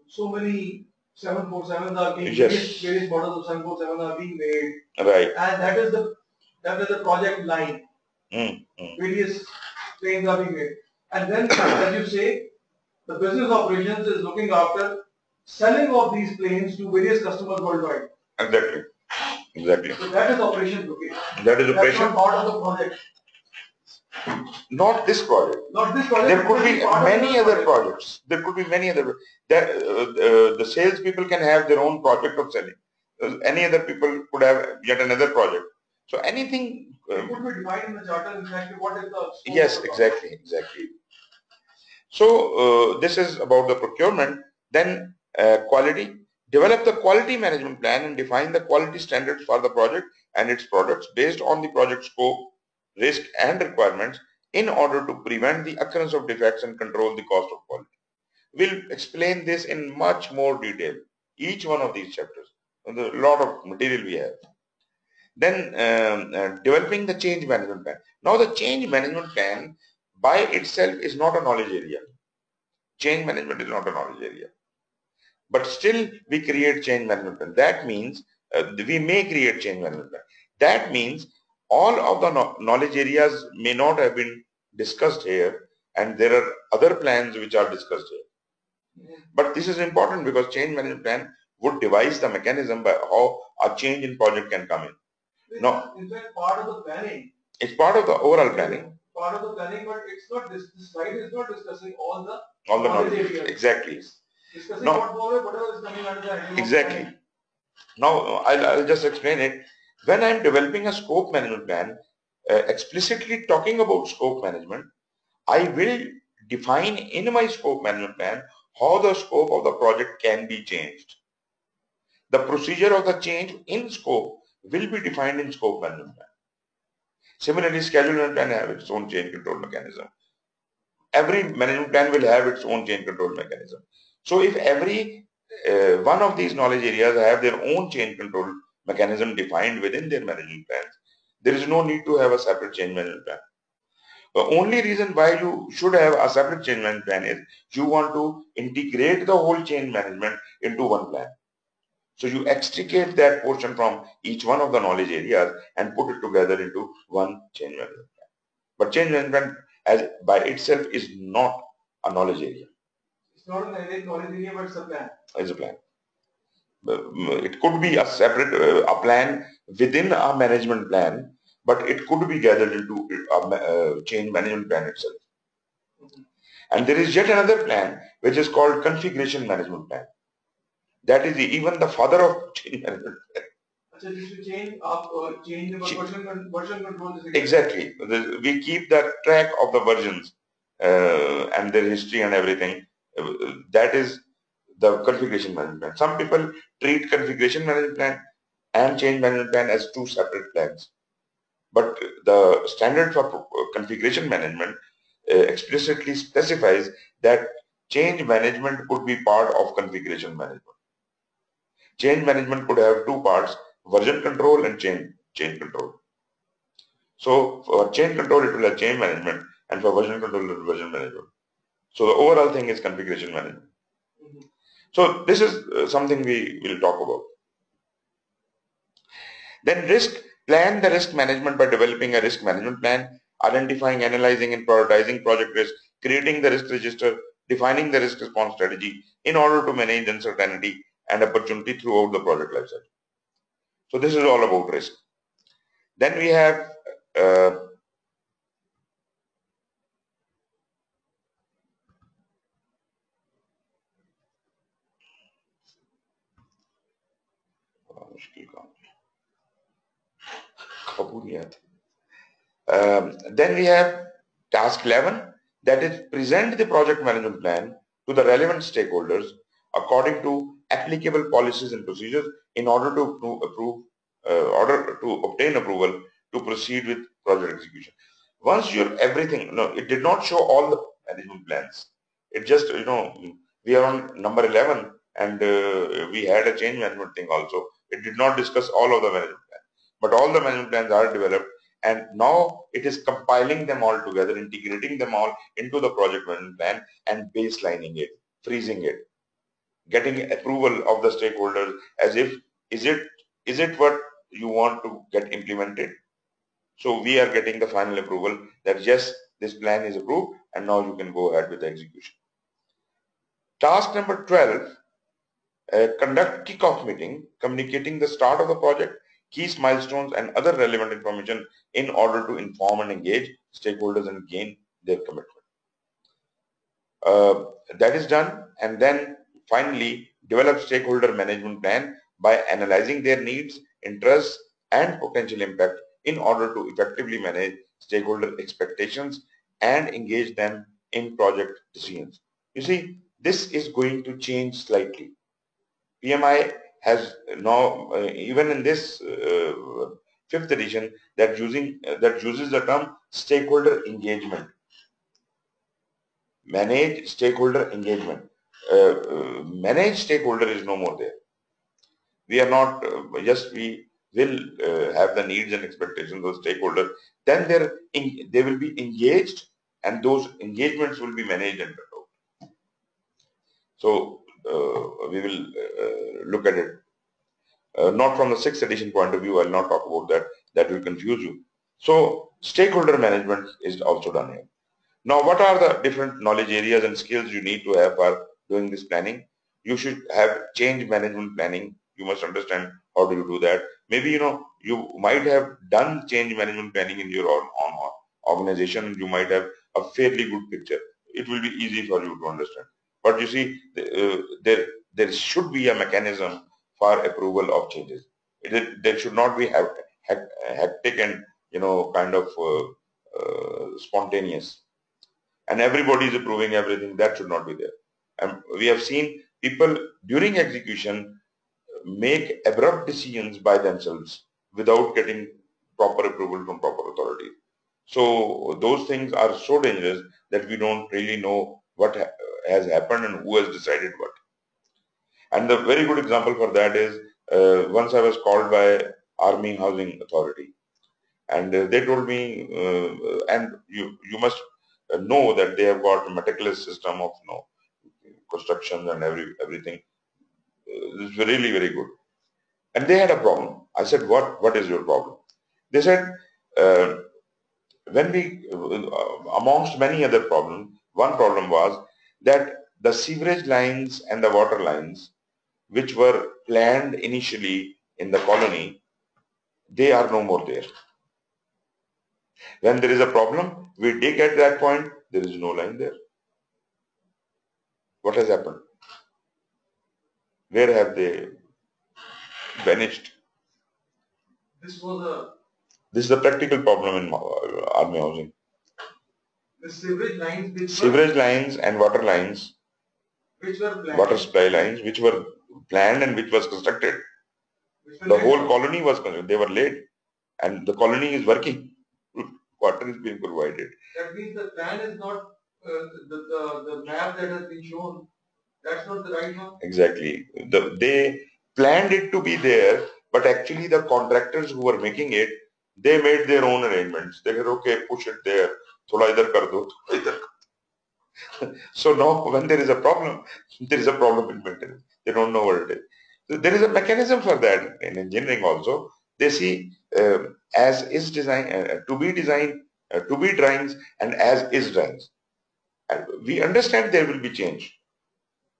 so many 747s are being various models of 747 are being made. Right. And that is the project line. Various planes are being made. And then, as you say, the business operations is looking after selling of these planes to various customers worldwide. Exactly. So that is operation booking. That is operation. That's not part of the project. Not this project. Not this project. There could be many other projects. There could be many other. The sales people can have their own project of selling. Any other people could have yet another project. So anything. It could be defined in the charter exactly what is the. Yes, exactly. So this is about the procurement. Then quality. Develop the quality management plan and define the quality standards for the project and its products based on the project scope, risk and requirements in order to prevent the occurrence of defects and control the cost of quality. We'll explain this in much more detail, each one of these chapters. There's a lot of material we have. Then developing the change management plan. Now the change management plan by itself is not a knowledge area. Change management is not a knowledge area. But still we create change management plan. That means we may create change management plan. That means all of the knowledge areas may not have been discussed here, and there are other plans which are discussed here. But this is important because change management plan would devise the mechanism by how a change in project can come in. No. In fact, part of the planning. It's part of the overall planning. Part of the planning, but it's not this slide is not discussing all the knowledge areas. Exactly. It's discussing whatever is coming under the heading. Exactly. Now I'll just explain it. When I'm developing a scope management plan, explicitly talking about scope management, I will define in my scope management plan how the scope of the project can be changed. The procedure of the change in scope will be defined in scope management plan. Similarly, schedule management plan have its own change control mechanism. Every management plan will have its own change control mechanism. So if every one of these knowledge areas have their own change control mechanism defined within their management plans, there is no need to have a separate change management plan. The only reason why you should have a separate change management plan is you want to integrate the whole change management into one plan. So you extricate that portion from each one of the knowledge areas and put it together into one change management plan. But change management as by itself is not a knowledge area. It's not a knowledge area, but it's a plan. It's a plan. It could be a separate a plan within a management plan, but it could be gathered into a change management plan itself. And there is yet another plan which is called configuration management plan. That is even the father of change management plan. So this will change the version control. Exactly. We keep the track of the versions and their history and everything. That is the configuration management plan. Some people treat configuration management plan and change management plan as two separate plans. But the standard for configuration management explicitly specifies that change management could be part of configuration management. Change management could have two parts, version control and change control. So for change control it will have change management, and for version control it will have version management. So the overall thing is configuration management. So this is something we will talk about. Then risk. Plan the risk management by developing a risk management plan, identifying, analyzing and prioritizing project risk, creating the risk register, defining the risk response strategy in order to manage uncertainty and opportunity throughout the project lifecycle. So this is all about risk. Then we have then we have task 11, that is present the project management plan to the relevant stakeholders according to applicable policies and procedures in order to obtain approval to proceed with project execution. Once you're everything, no, it did not show all the management plans. It just, we are on number 11 and we had a change management thing also. It did not discuss all of the management plans, but all the management plans are developed, and now it is compiling them all together, integrating them all into the project management plan and baselining it, freezing it, getting approval of the stakeholders as if, is it what you want to get implemented? So we are getting the final approval that yes, this plan is approved and now you can go ahead with the execution. Task number 12, conduct kickoff meeting, communicating the start of the project, key milestones and other relevant information in order to inform and engage stakeholders and gain their commitment. That is done, and then finally develop stakeholder management plan by analyzing their needs, interests and potential impact in order to effectively manage stakeholder expectations and engage them in project decisions. You see, this is going to change slightly. PMI has now, even in this 5th edition, that uses the term stakeholder engagement. Manage stakeholder engagement. Manage stakeholder is no more there. We are not we will have the needs and expectations of stakeholders. Then they will be engaged, and those engagements will be managed and controlled. So we will look at it. Not from the 6th edition point of view. I will not talk about that. That will confuse you. So stakeholder management is also done here. Now, what are the different knowledge areas and skills you need to have for doing this planning? you should have change management planning. You must understand how do you do that. Maybe, you might have done change management planning in your own organization. You might have a fairly good picture. It will be easy for you to understand. But you see, there should be a mechanism for approval of changes. There should not be hectic and kind of spontaneous. And everybody is approving everything. That should not be there. And we have seen people during execution make abrupt decisions by themselves without getting proper approval from proper authorities. So those things are so dangerous that we don't really know what has happened and who has decided what. And the very good example for that is once I was called by Army Housing Authority, and they told me, and you must know that they have got a meticulous system of construction and everything. It's really very good. And they had a problem. I said, what is your problem? They said, when we, amongst many other problems, one problem was that the sewerage lines and the water lines, which were planned initially in the colony, they are no more there. When there is a problem, we dig at that point, there is no line there. What has happened? Where have they vanished? This is a practical problem in Army housing. The sewerage lines and water lines, which were planned, water supply lines, which were planned and which was constructed. The whole colony was constructed. They were laid, and the colony is working. Water is being provided. That means the plan is not the map that has been shown. That's not the right one. Exactly. They planned it to be there, but actually the contractors who were making it, they made their own arrangements. They said, okay, push it there. Thoda idhar kar do, thoda idhar kar do. So now when there is a problem in maintenance. They don't know what it is. So there is a mechanism for that in engineering also. They see as is design, to be designed, to be drawings, and as is drawings. And we understand there will be change.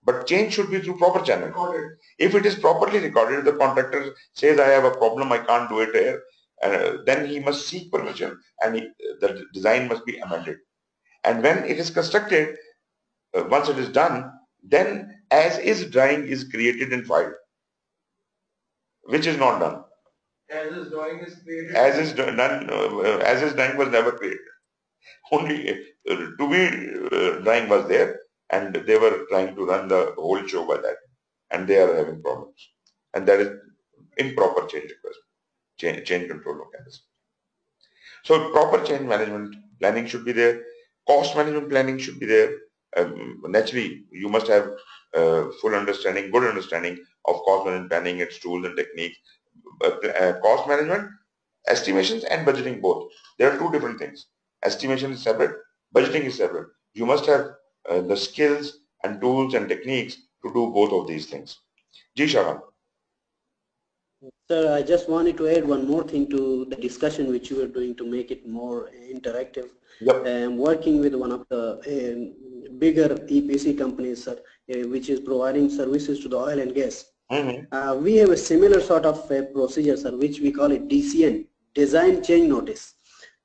But change should be through proper channel. Recorded. If it is properly recorded, the contractor says, I have a problem, I can't do it here, then he must seek permission and the design must be amended. And when it is constructed, once it is done, then as is drawing is created and filed, which is not done. As is drawing is created. As is done, as is drawing was never created. Only to be drawing was there, and they were trying to run the whole show by that, and they are having problems. And that is improper change request, change control mechanism. So proper change management planning should be there. Cost management planning should be there. Naturally, you must have full understanding, good understanding of cost management planning, its tools and techniques. Cost management, estimations and budgeting both. There are two different things. Estimation is separate, budgeting is separate. You must have the skills and tools and techniques to do both of these things. Ji Shahan. Sir, I just wanted to add one more thing to the discussion which you were doing to make it more interactive. Yep. I'm working with one of the bigger EPC companies, sir, which is providing services to the oil and gas. Mm-hmm. We have a similar sort of procedure, sir, which we call it DCN, Design Change Notice.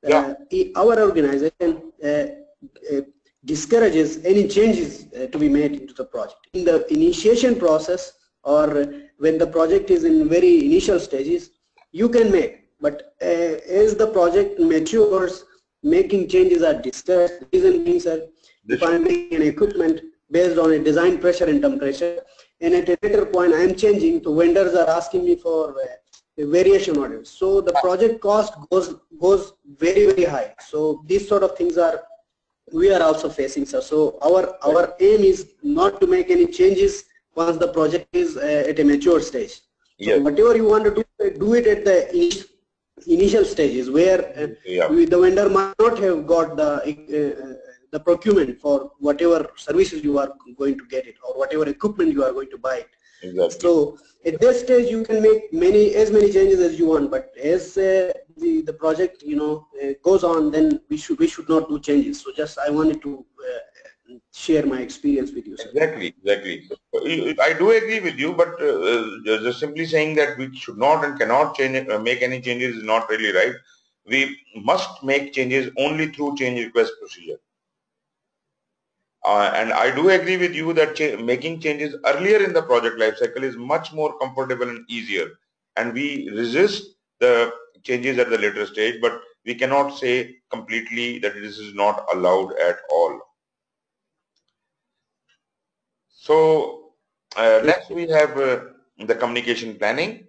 Yeah. Our organization discourages any changes to be made into the project. In the initiation process or when the project is in very initial stages, you can make. But as the project matures, making changes are discussed. Reason being, sir, if I am making an equipment based on a design pressure and temperature, and at a later point I am changing, so vendors are asking me for a variation orders. So the project cost goes very, very high. So these sort of things we are also facing, sir. So our aim is not to make any changes once the project is at a mature stage. So yes. Whatever you want to do it at the initial stages where the vendor might not have got the procurement for whatever services you are going to get it or whatever equipment you are going to buy it. Exactly. So at this stage you can make as many changes as you want, but as the project goes on, then we should not do changes. So just I wanted to share my experience with you, sir. Exactly. I do agree with you, but just simply saying that we should not and cannot change, make any changes is not really right. We must make changes only through change request procedure. And I do agree with you that making changes earlier in the project life cycle is much more comfortable and easier. And we resist the changes at the later stage, but we cannot say completely that this is not allowed at all. So next we have the communication planning.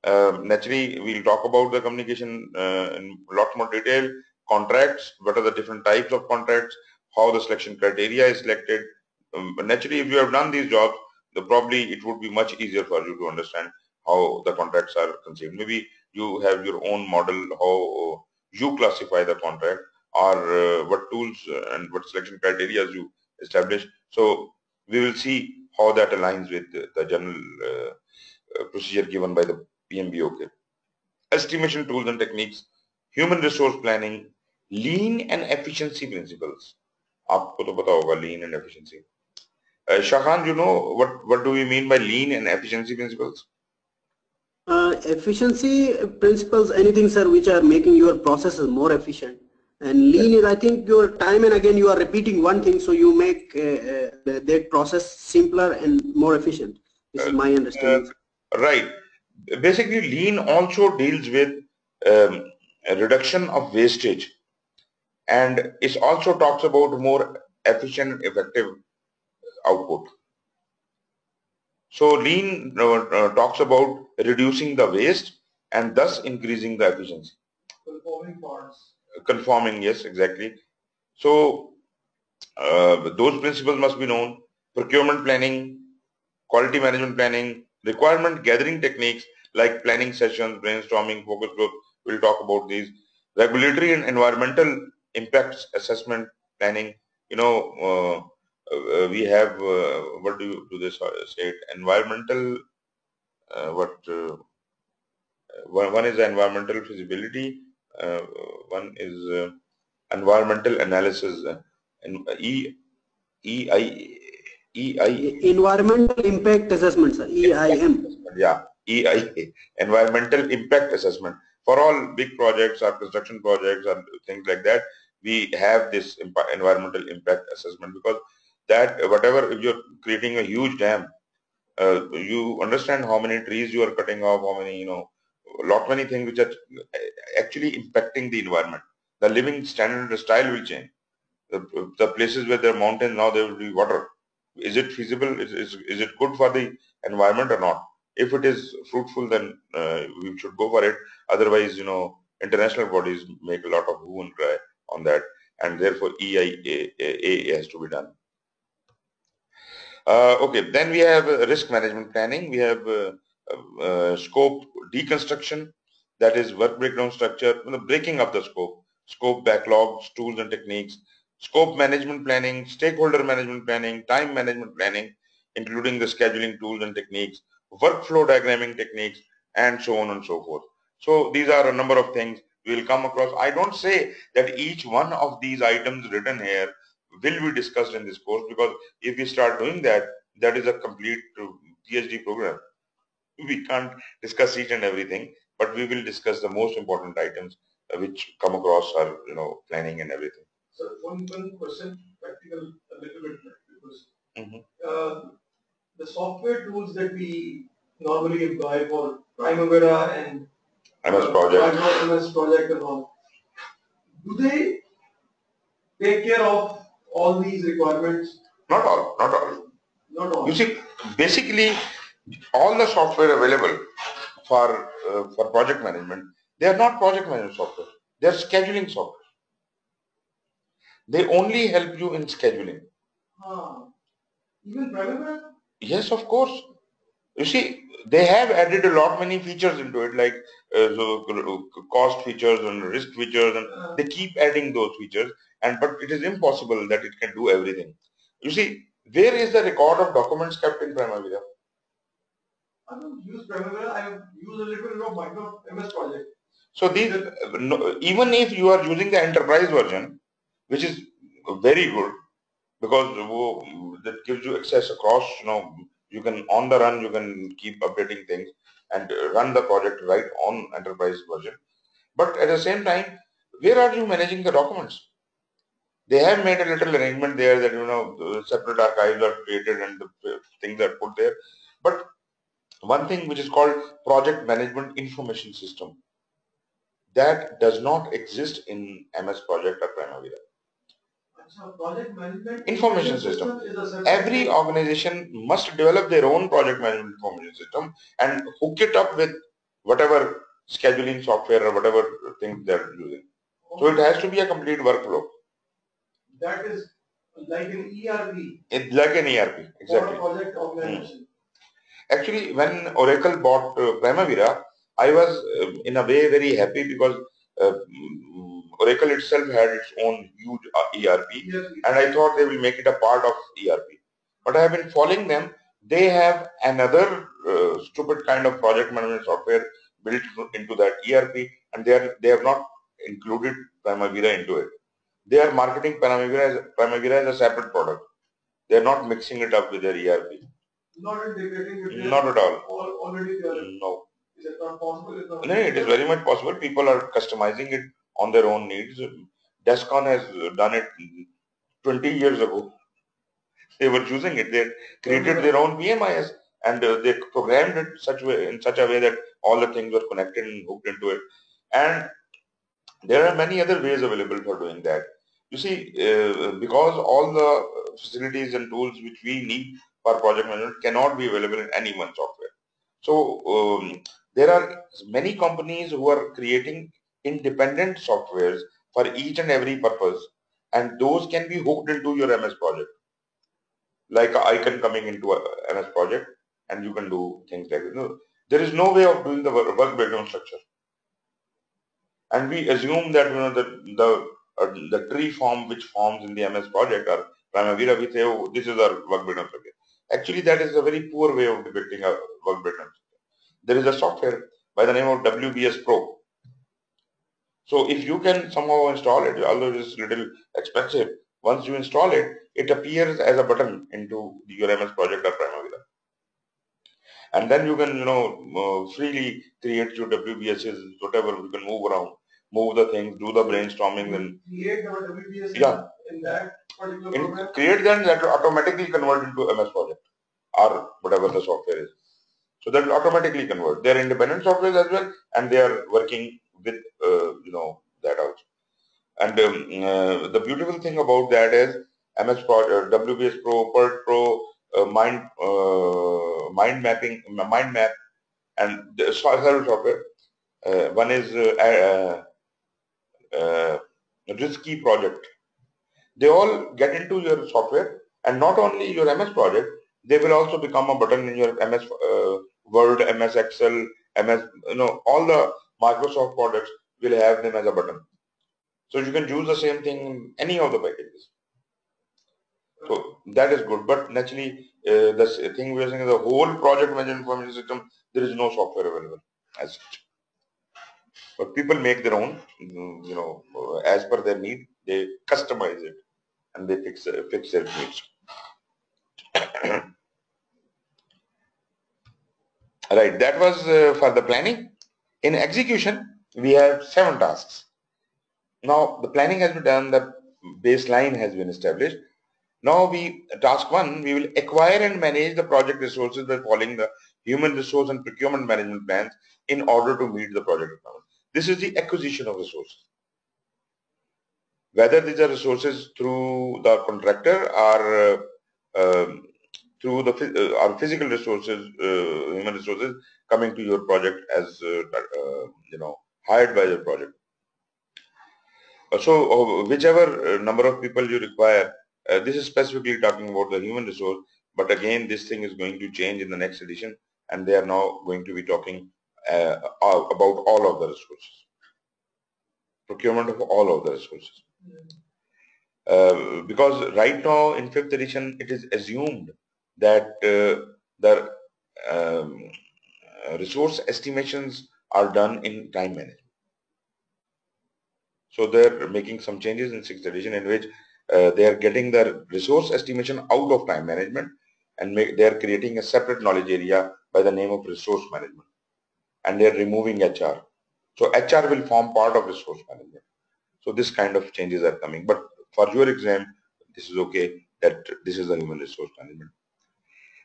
Naturally, we'll talk about the communication in a lot more detail. Contracts, what are the different types of contracts, how the selection criteria is selected. Naturally, if you have done these jobs, probably it would be much easier for you to understand how the contracts are conceived. Maybe you have your own model, how you classify the contract, or what tools and what selection criteria you establish. So we will see how that aligns with the general procedure given by the PMBOK. Estimation tools and techniques, human resource planning, lean and efficiency principles. आपको तो पता होगा lean and efficiency. Shahan, you know what do we mean by lean and efficiency principles? Efficiency principles, anything, sir, which are making your processes more efficient. And lean is, I think, your time and again you are repeating one thing, so you make that process simpler and more efficient. This is my understanding. Right. Basically, lean also deals with a reduction of wastage, and it also talks about more efficient and effective output. So lean talks about reducing the waste and thus increasing the efficiency. Conforming parts. Conforming, yes, exactly. So those principles must be known. Procurement planning, quality management planning, requirement gathering techniques like planning sessions, brainstorming, focus group. We'll talk about these. Regulatory and environmental impacts assessment planning. You know, we have what do you do this say it? Environmental. One is environmental feasibility. One is environmental analysis. And Environmental impact assessment, sir. EIM. Yeah, EIA, environmental impact assessment. For all big projects or construction projects or things like that, we have this environmental impact assessment, because that whatever, if you're creating a huge dam, you understand how many trees you are cutting off, how many, lot many things which are actually impacting the environment. The living standard and style will change. The places where there are mountains, now there will be water. Is it feasible? Is it good for the environment or not? If it is fruitful, then we should go for it. Otherwise, international bodies make a lot of hue and cry on that, and therefore EIA has to be done. Okay, then we have risk management planning. We have scope deconstruction, that is work breakdown structure, breaking up the scope backlogs, tools and techniques, scope management planning, stakeholder management planning, time management planning, including the scheduling tools and techniques, workflow diagramming techniques, and so on and so forth. So these are a number of things we will come across. I don't say that each one of these items written here will be discussed in this course, because if we start doing that, that is a complete PhD program. We can't discuss each and everything, but we will discuss the most important items which come across our planning and everything. So one question, practical a little bit, because the software tools that we normally employ for Primavera and MS Project, MS Project and all, do they take care of all these requirements? Not all. Not all. You see, basically, all the software available for project management, they are not project management software. They are scheduling software. They only help you in scheduling. Even Primavera? Yes, of course. You see, they have added a lot many features into it, like cost features and risk features, and they keep adding those features. But it is impossible that it can do everything. You see, where is the record of documents kept in Primavera? I don't use Primavera. I use a little bit of Micro MS Project. So these, even if you are using the enterprise version, which is very good, because that gives you access across, you can on the run, you can keep updating things and run the project right on enterprise version. But at the same time, where are you managing the documents? They have made a little arrangement there that, separate archives are created and the things are put there. But one thing which is called project management information system, that does not exist in MS Project or Primavera. So project management information system. Is Every organization must develop their own project management information system and hook it up with whatever scheduling software or whatever thing they're using. So it has to be a complete workflow. That is like an ERP. It's like an ERP, exactly. For project organization. Actually, when Oracle bought Primavera, I was in a way very happy because Oracle itself had its own huge ERP, and I thought they will make it a part of ERP. But I have been following them. They have another stupid kind of project management software built into that ERP, and they have not included Primavera into it. They are marketing Primavera as a separate product. They are not mixing it up with their ERP. Not integrating it. Not at all. Already there. No. Is it not possible? No, it is very much possible. People are customizing it on their own needs. Descon has done it 20 years ago. They were choosing it. They created their own PMIS and they programmed it in such a way that all the things were connected and hooked into it. And there are many other ways available for doing that. You see, because all the facilities and tools which we need for project management cannot be available in any one software. So there are many companies who are creating independent softwares for each and every purpose, and those can be hooked into your MS project. Like an icon coming into a MS project, and you can do things like that. No, there is no way of doing the work breakdown structure. And we assume that the tree form which forms in the MS project or Primavera, we say, oh, this is our work breakdown structure. Actually, that is a very poor way of depicting a work breakdown structure. There is a software by the name of WBS Pro. So if you can somehow install it, although it is a little expensive, once you install it, it appears as a button into your MS project or Primavera. And then you can, freely create your WBSs, whatever, you can move around, move the things, do the brainstorming. And create our WBS in that particular program? Create them, that will automatically convert into MS project or whatever the software is. So that will automatically convert. They are independent softwares as well, and they are working with, that also. And the beautiful thing about that is MS Pro, WBS Pro, PERT Pro, Mind Map, and the several software. One is Risky Project. They all get into your software, and not only your MS project, they will also become a button in your MS Word, MS Excel, MS, all the Microsoft products will have them as a button. So you can use the same thing in any of the packages. So that is good. But naturally, the thing we are saying is the whole project management information system, there is no software available as such. But people make their own, as per their need, they customize it and they fix their needs. Right, that was for the planning. In execution, we have 7 tasks. Now the planning has been done, the baseline has been established. Now task 1, we will acquire and manage the project resources by following the human resource and procurement management plans in order to meet the project requirements. This is the acquisition of resources. Whether these are resources through the contractor or through our physical resources, human resources coming to your project as hired by the project. So whichever number of people you require, this is specifically talking about the human resource, but again this thing is going to change in the next edition, and they are now going to be talking about all of the resources, procurement of all of the resources. Because right now in 5th edition it is assumed that the resource estimations are done in time management. So they're making some changes in 6th edition in which they are getting the resource estimation out of time management, and they are creating a separate knowledge area by the name of resource management, and they are removing HR. So HR will form part of resource management. So this kind of changes are coming, but for your exam, this is okay that this is the human resource management.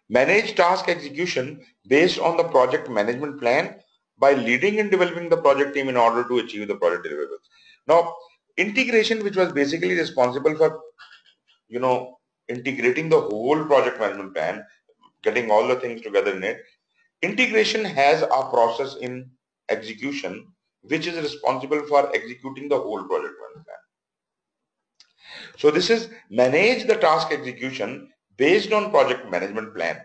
Manage task execution based on the project management plan by leading and developing the project team in order to achieve the project deliverables. Now, integration, which was basically responsible for, integrating the whole project management plan, getting all the things together in it. Integration has a process in execution which is responsible for executing the whole project management plan. So this is manage the task execution based on project management plan,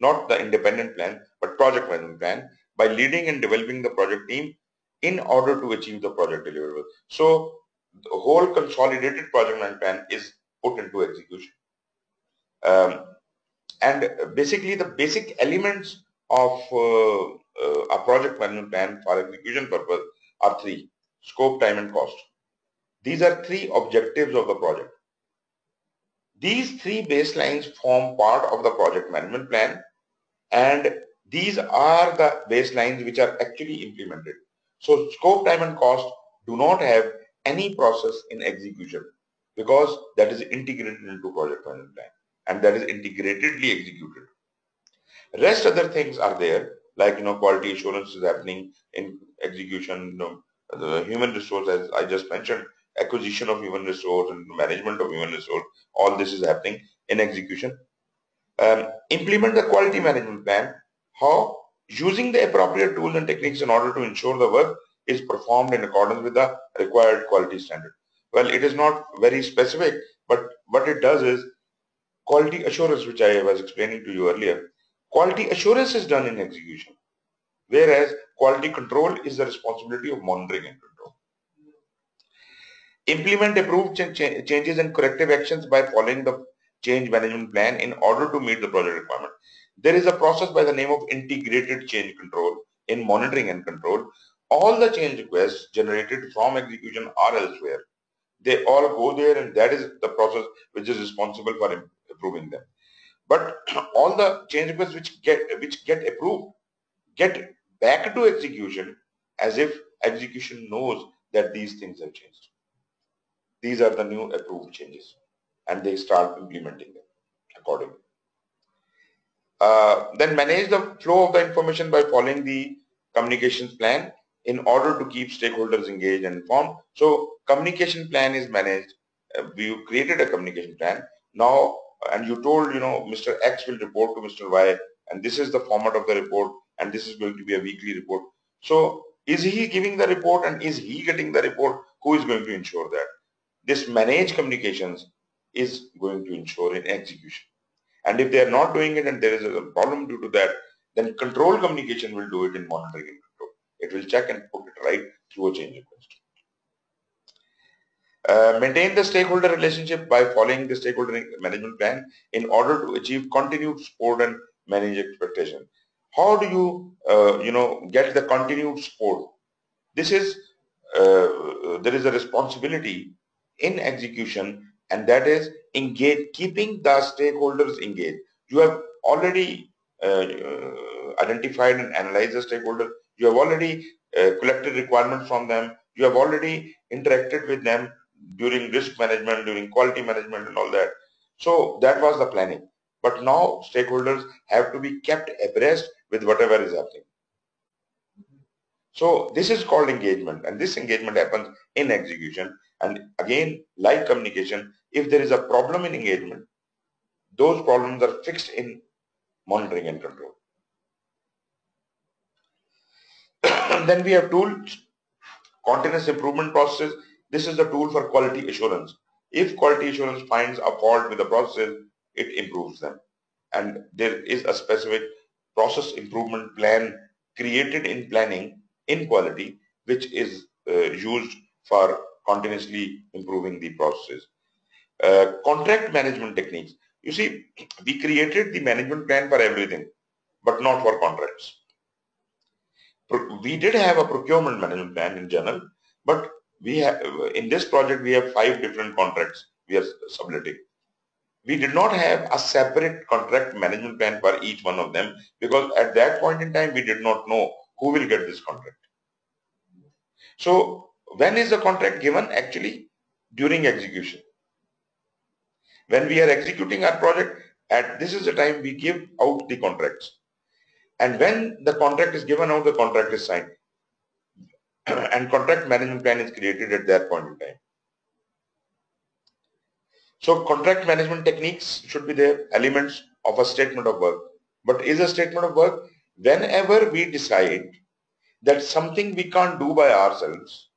not the independent plan, but project management plan, by leading and developing the project team in order to achieve the project deliverable. So the whole consolidated project management plan is put into execution. And basically the basic elements of a project management plan for execution purpose are three: scope, time and cost. These are three objectives of the project. These three baselines form part of the project management plan, and these are the baselines which are actually implemented. So scope, time and cost do not have any process in execution because that is integrated into project management plan and that is integratedly executed. Rest other things are there, like quality assurance is happening in execution, the human resource, as I just mentioned, acquisition of human resource and management of human resource, all this is happening in execution. Implement the quality management plan. How? Using the appropriate tools and techniques in order to ensure the work is performed in accordance with the required quality standard. Well, it is not very specific, but what it does is quality assurance, which I was explaining to you earlier. Quality assurance is done in execution, whereas quality control is the responsibility of monitoring and control. Implement approved changes and corrective actions by following the change management plan in order to meet the project requirement. There is a process by the name of integrated change control in monitoring and control. All the change requests generated from execution or elsewhere, they all go there, and that is the process which is responsible for approving them. But all the change requests which get approved get back to execution as if execution knows that these things have changed. These are the new approved changes, and they start implementing them accordingly. Then manage the flow of the information by following the communications plan in order to keep stakeholders engaged and informed. So communication plan is managed. We created a communication plan now, and you told Mr. X will report to Mr. Y, and this is the format of the report, and this is going to be a weekly report. So is he giving the report and is he getting the report? Who is going to ensure that? This managed communications is going to ensure in execution. And if they are not doing it and there is a problem due to that, then control communication will do it in monitoring and control. It will check and put it right through a change request. Maintain the stakeholder relationship by following the stakeholder management plan in order to achieve continued support and manage expectation. How do you, get the continued support? This is, there is a responsibility in execution, and that is keeping the stakeholders engaged. You have already identified and analyzed the stakeholders. You have already collected requirements from them. You have already interacted with them during risk management, during quality management and all that. So that was the planning. But now stakeholders have to be kept abreast with whatever is happening. So this is called engagement, and this engagement happens in execution. And again, like communication, if there is a problem in engagement, those problems are fixed in monitoring and control. Then we have tools, continuous improvement processes. This is the tool for quality assurance. If quality assurance finds a fault with the processes, it improves them. And there is a specific process improvement plan created in planning in quality, which is used for continuously improving the processes. Contract management techniques. You see, we created the management plan for everything, but not for contracts. We did have a procurement management plan in general, but we have, in this project we have 5 different contracts we are subletting. We did not have a separate contract management plan for each one of them, because at that point in time we did not know who will get this contract. So when is the contract given? Actually during execution. When we are executing our project, this is the time we give out the contracts. And when the contract is given out, the contract is signed. And contract management plan is created at that point in time. So contract management techniques should be there, elements of a statement of work. But is a statement of work whenever we decide that something we can't do by ourselves,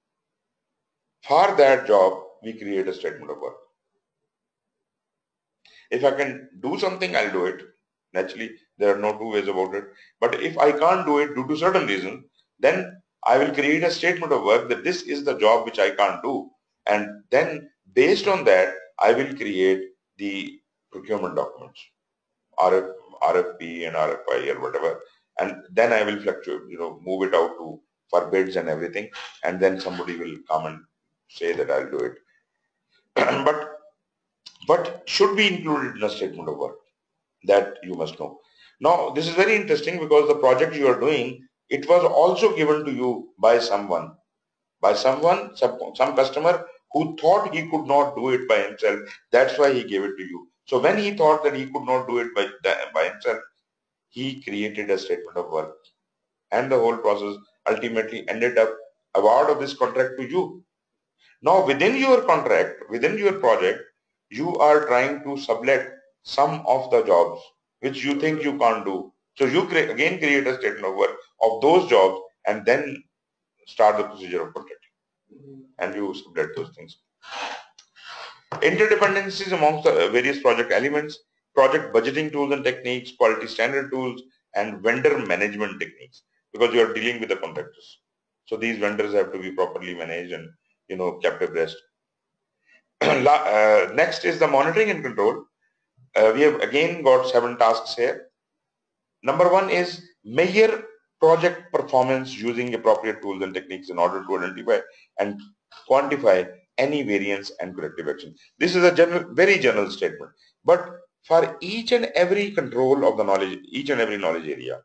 for that job we create a statement of work. If I can do something, I'll do it. Naturally, there are no two ways about it. But if I can't do it due to certain reason, then I will create a statement of work that this is the job which I can't do. And then based on that, I will create the procurement documents, RFP and RFI or whatever. And then I will fluctuate, move it out for bids and everything. And then somebody will come and say that I'll do it. But should be included in a statement of work, that you must know. Now, this is very interesting because the project you are doing, it was also given to you by someone, some customer who thought he could not do it by himself. That's why he gave it to you. So when he thought that he could not do it by himself, he created a statement of work, and the whole process ultimately ended up award of this contract to you. Now within your contract, within your project, you are trying to sublet some of the jobs which you think you can't do. So you again create a statement of work of those jobs and then start the procedure of contracting, and you sublet those things. Interdependencies amongst the various project elements, project budgeting tools and techniques, quality standard tools, and vendor management techniques, because you are dealing with the contractors. So these vendors have to be properly managed and kept abreast. Next is the monitoring and control. We have again got 7 tasks here. Number 1 is measure project performance using appropriate tools and techniques in order to identify and quantify any variance and corrective action. This is a very general statement, but for each and every control of the knowledge, each and every knowledge area,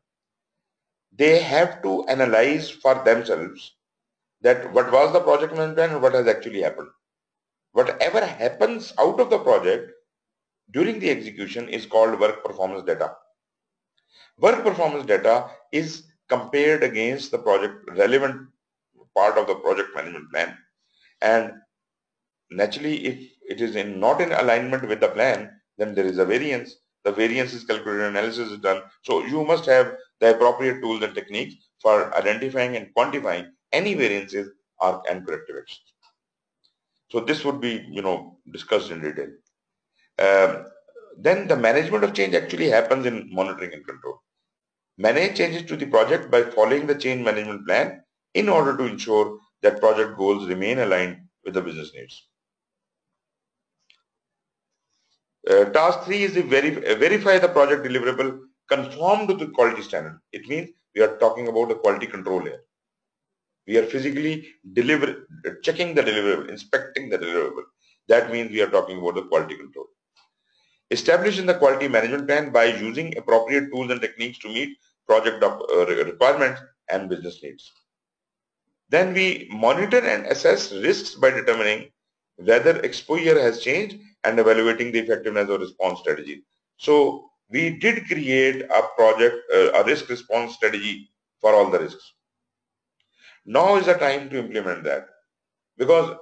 they have to analyze for themselves that what was the project management plan and what has actually happened. Whatever happens out of the project during the execution is called work performance data. Work performance data is compared against the project relevant part of the project management plan, and naturally if it is not in alignment with the plan, then there is a variance. The variance is calculated, analysis is done. So you must have the appropriate tools and techniques for identifying and quantifying any variances and corrective actions. So this would be discussed in detail. Then the management of change actually happens in monitoring and control. Manage changes to the project by following the change management plan in order to ensure that project goals remain aligned with the business needs. Task 3 is verify the project deliverable conform to the quality standard. It means we are talking about the quality control here. We are physically checking the deliverable, inspecting the deliverable. That means we are talking about the quality control. Establishing the quality management plan by using appropriate tools and techniques to meet project requirements and business needs. Then we monitor and assess risks by determining whether exposure has changed and evaluating the effectiveness of response strategy. So we did create a risk response strategy for all the risks. Now is the time to implement that, because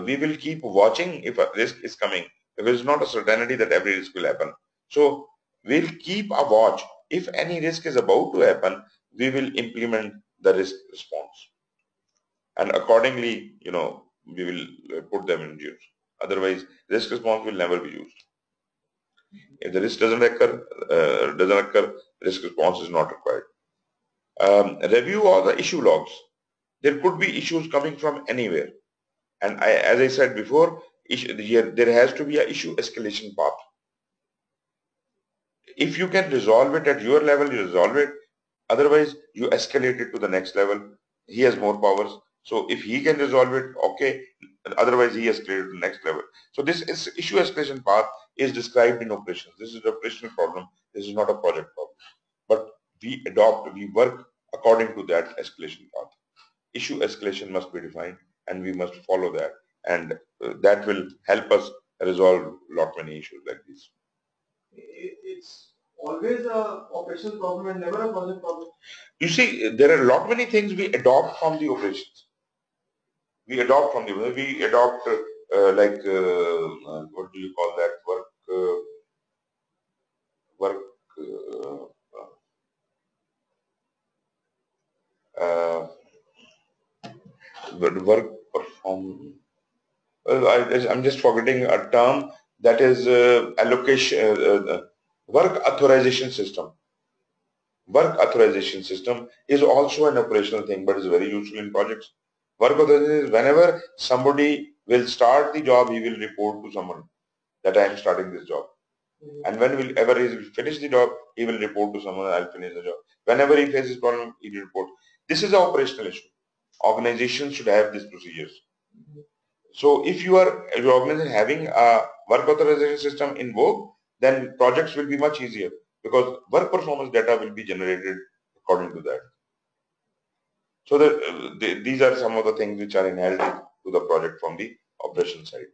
we will keep watching if a risk is coming. There is not a certainty that every risk will happen. So we'll keep a watch. If any risk is about to happen, we will implement the risk response. And accordingly, we will put them in use. Otherwise, risk response will never be used. If the risk doesn't occur, risk response is not required. Review all the issue logs. There could be issues coming from anywhere. And as I said before, there has to be an issue escalation path. If you can resolve it at your level, you resolve it. Otherwise, you escalate it to the next level. He has more powers, So if he can resolve it, okay. Otherwise, he escalated to the next level. So this is issue escalation path is described in operations. This is an operational problem. This is not a project problem. But we work according to that escalation path. Issue escalation must be defined, and we must follow that. And that will help us resolve lot many issues like this. It's always a operational problem and never a project problem. You see, there are a lot many things we adopt from the operations. We adopt from the what do you call that, work work perform. I'm just forgetting a term that is allocation, work authorization system. Work authorization system is also an operational thing, but is very useful in projects. Work authorization is whenever somebody will start the job, he will report to someone that I am starting this job. And whenever he will finish the job, he will report to someone, I'll finish the job. Whenever he faces problem, he will report. This is an operational issue. Organizations should have these procedures. So if your organization having a work authorization system in vogue, then projects will be much easier because work performance data will be generated according to that. So these are some of the things which are inherent to the project from the operation side.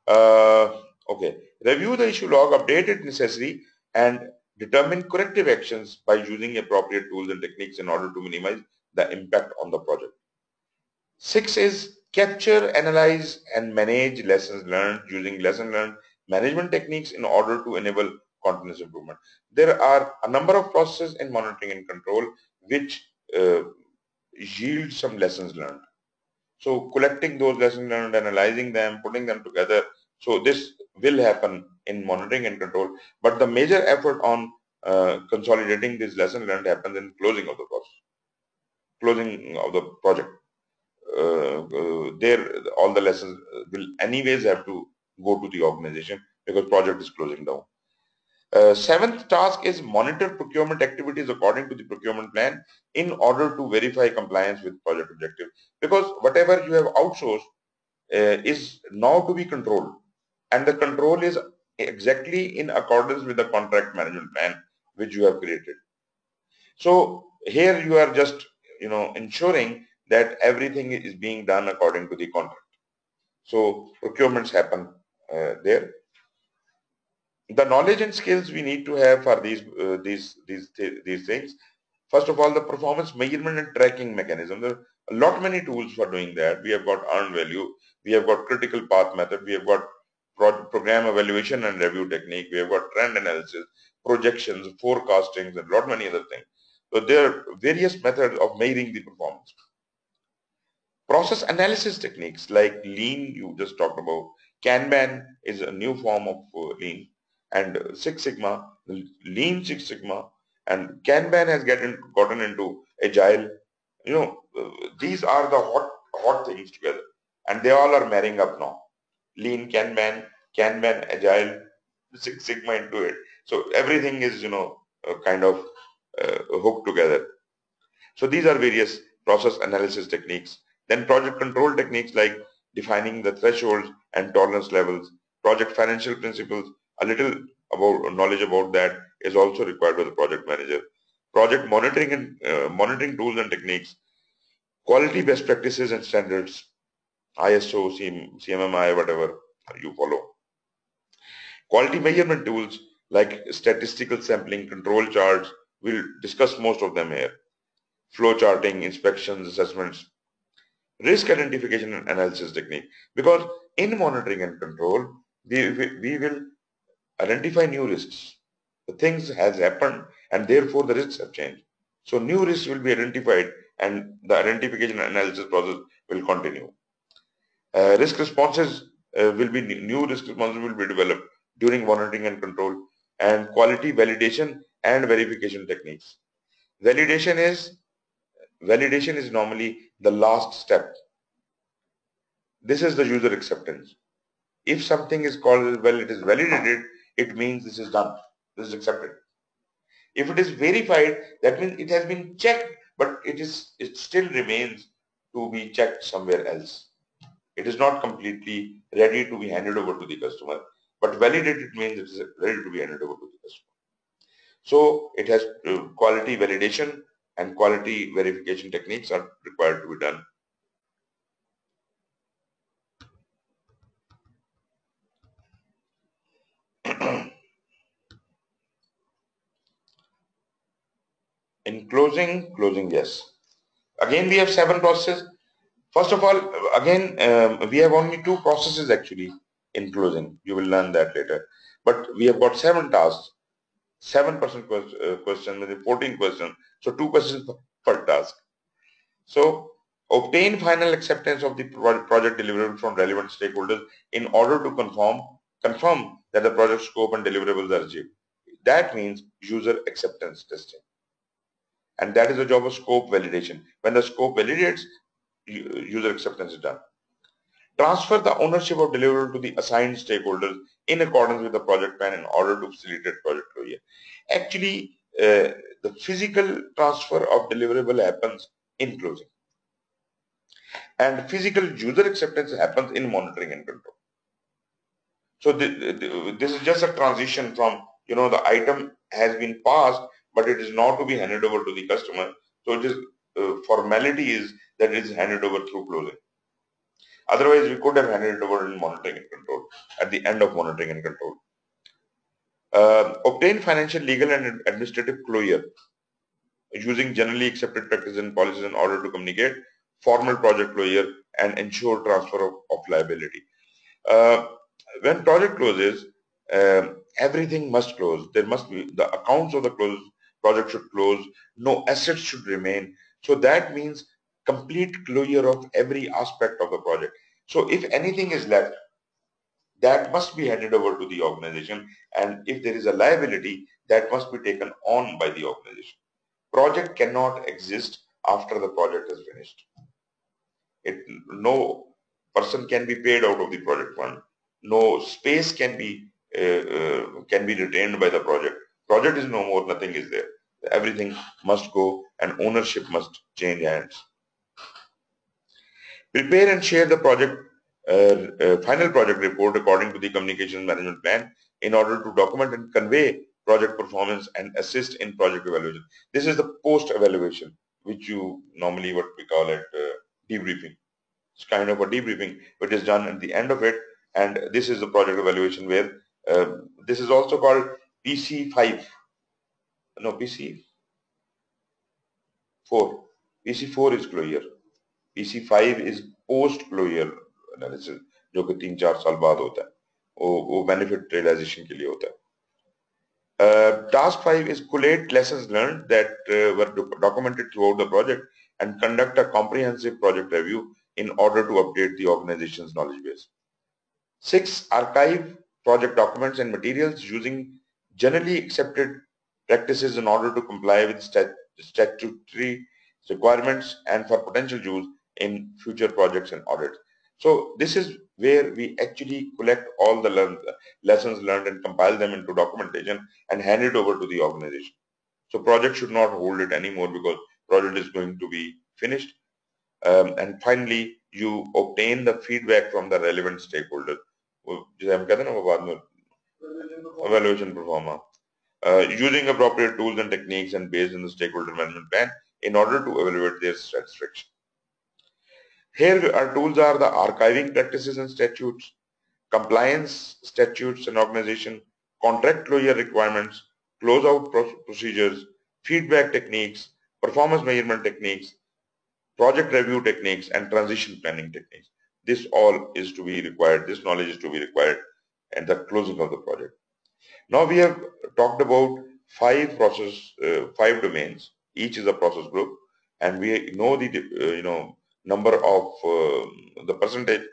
Okay. Review the issue log, update it necessary, and determine corrective actions by using appropriate tools and techniques in order to minimize the impact on the project. 6 is capture, analyze, and manage lessons learned using lesson learned management techniques in order to enable continuous improvement. There are a number of processes in monitoring and control which yield some lessons learned. So collecting those lessons learned, analyzing them, putting them together. So this will happen in monitoring and control. But the major effort on consolidating this lesson learned happens in closing of the process, closing of the project. There all the lessons will anyways have to go to the organization because project is closing down. 7th task is monitor procurement activities according to the procurement plan in order to verify compliance with project objective, because whatever you have outsourced is now to be controlled, and the control is exactly in accordance with the contract management plan which you have created. So here you are just ensuring that everything is being done according to the contract. So procurements happen there. The knowledge and skills we need to have for these things. First of all, the performance measurement and tracking mechanism. There are a lot many tools for doing that. We have got earned value. We have got critical path method. We have got program evaluation and review technique. We have got trend analysis, projections, forecastings, and a lot many other things. So there are various methods of measuring the performance. Process analysis techniques like Lean, you just talked about. Kanban is a new form of Lean, and Six Sigma, Lean Six Sigma, and Kanban has gotten into Agile. These are the hot things together, and they all are marrying up now. Lean, Kanban, Agile, Six Sigma into it. So everything is kind of hooked together. So these are various process analysis techniques. Then project control techniques like defining the thresholds and tolerance levels. Project financial principles, a little about knowledge about that is also required by the project manager. Project monitoring and monitoring tools and techniques. Quality best practices and standards, ISO, CMMI, whatever you follow. Quality measurement tools like statistical sampling, control charts, we'll discuss most of them here. Flow charting, inspections, assessments. Risk identification and analysis technique, because in monitoring and control we will identify new risks. The things has happened and therefore the risks have changed. So new risks will be identified and the identification and analysis process will continue. Risk responses will be new risk responses will be developed during monitoring and control, and quality validation and verification techniques. Validation is normally the last step. This is the user acceptance. If something is called, well, it is validated, it means this is done. This is accepted. If it is verified, that means it has been checked, but it still remains to be checked somewhere else. It is not completely ready to be handed over to the customer, but validated means it is ready to be handed over to the customer. So it has quality validation and quality verification techniques are required to be done. In closing, yes. Again, we have 7 processes. First of all, again, we have only 2 processes actually in closing. You will learn that later. But we have got 7 tasks, 7% question, 14 questions. So 2 questions per task. So obtain final acceptance of the project deliverable from relevant stakeholders in order to confirm that the project scope and deliverables are achieved. That means user acceptance testing. And that is the job of scope validation. When the scope validates, user acceptance is done. Transfer the ownership of deliverable to the assigned stakeholders in accordance with the project plan in order to facilitate project closure. Actually, the physical transfer of deliverable happens in closing. And physical user acceptance happens in monitoring and control. So this is just a transition from, the item has been passed, but it is not to be handed over to the customer. So it is formality is that it is handed over through closing. Otherwise, we could have handed it over in monitoring and control at the end of monitoring and control. Obtain financial, legal, and administrative closure using generally accepted practices and policies in order to communicate formal project closure and ensure transfer of liability. When project closes, everything must close. There must be the accounts of the project should close. No assets should remain. So that means complete closure of every aspect of the project. So if anything is left, that must be handed over to the organization. And if there is a liability, that must be taken on by the organization. Project cannot exist after the project is finished. No person can be paid out of the project fund. No space can be retained by the project. Project is no more, nothing is there. Everything must go and ownership must change hands. Prepare and share the project final project report according to the communications management plan in order to document and convey project performance and assist in project evaluation. This is the post evaluation, which you normally what we call it debriefing. It's kind of a debriefing which is done at the end of it, and this is the project evaluation where this is also called PC5. No, PC4. PC4 is closure. PC5 is post closure analysis, जो कि 3-4 साल बाद होता है. वो benefit realization के लिए होता है. Task 5 is collate lessons learned that were documented throughout the project and conduct a comprehensive project review in order to update the organization's knowledge base. 6, archive project documents and materials using generally accepted practices in order to comply with statutory requirements and for potential use in future projects and audits. So this is where we actually collect all the lessons learned and compile them into documentation and hand it over to the organization. So project should not hold it anymore because project is going to be finished. And finally, you obtain the feedback from the relevant stakeholders. Evaluation performer. Using appropriate tools and techniques and based on the stakeholder management plan in order to evaluate their satisfaction. Here our tools are the archiving practices and statutes, compliance statutes and organization, contract closure requirements, closeout procedures, feedback techniques, performance measurement techniques, project review techniques, and transition planning techniques. This all is to be required, this knowledge is to be required at the closing of the project. Now we have talked about 5 domains. Each is a process group, and we know the number of the percentage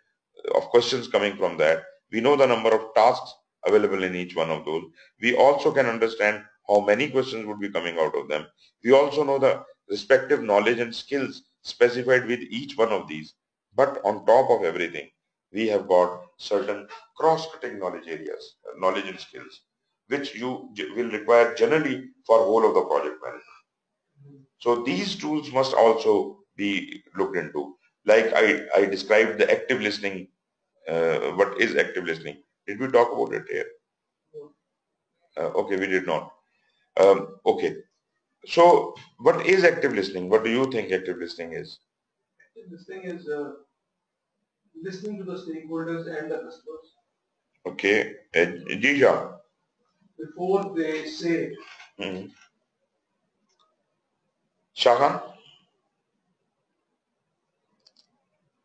of questions coming from that. We know the number of tasks available in each one of those. We also can understand how many questions would be coming out of them. We also know the respective knowledge and skills specified with each one of these. But on top of everything, we have got certain cross-cutting knowledge areas, knowledge and skills, which you will require generally for whole of the project management. So these tools must also be looked into. Like I described the active listening. What is active listening? Did we talk about it here? Okay, we did not. Okay. So what is active listening? What do you think active listening is? Active listening is listening to the stakeholders and the customers. Okay. Jija. Before they say. Shahan?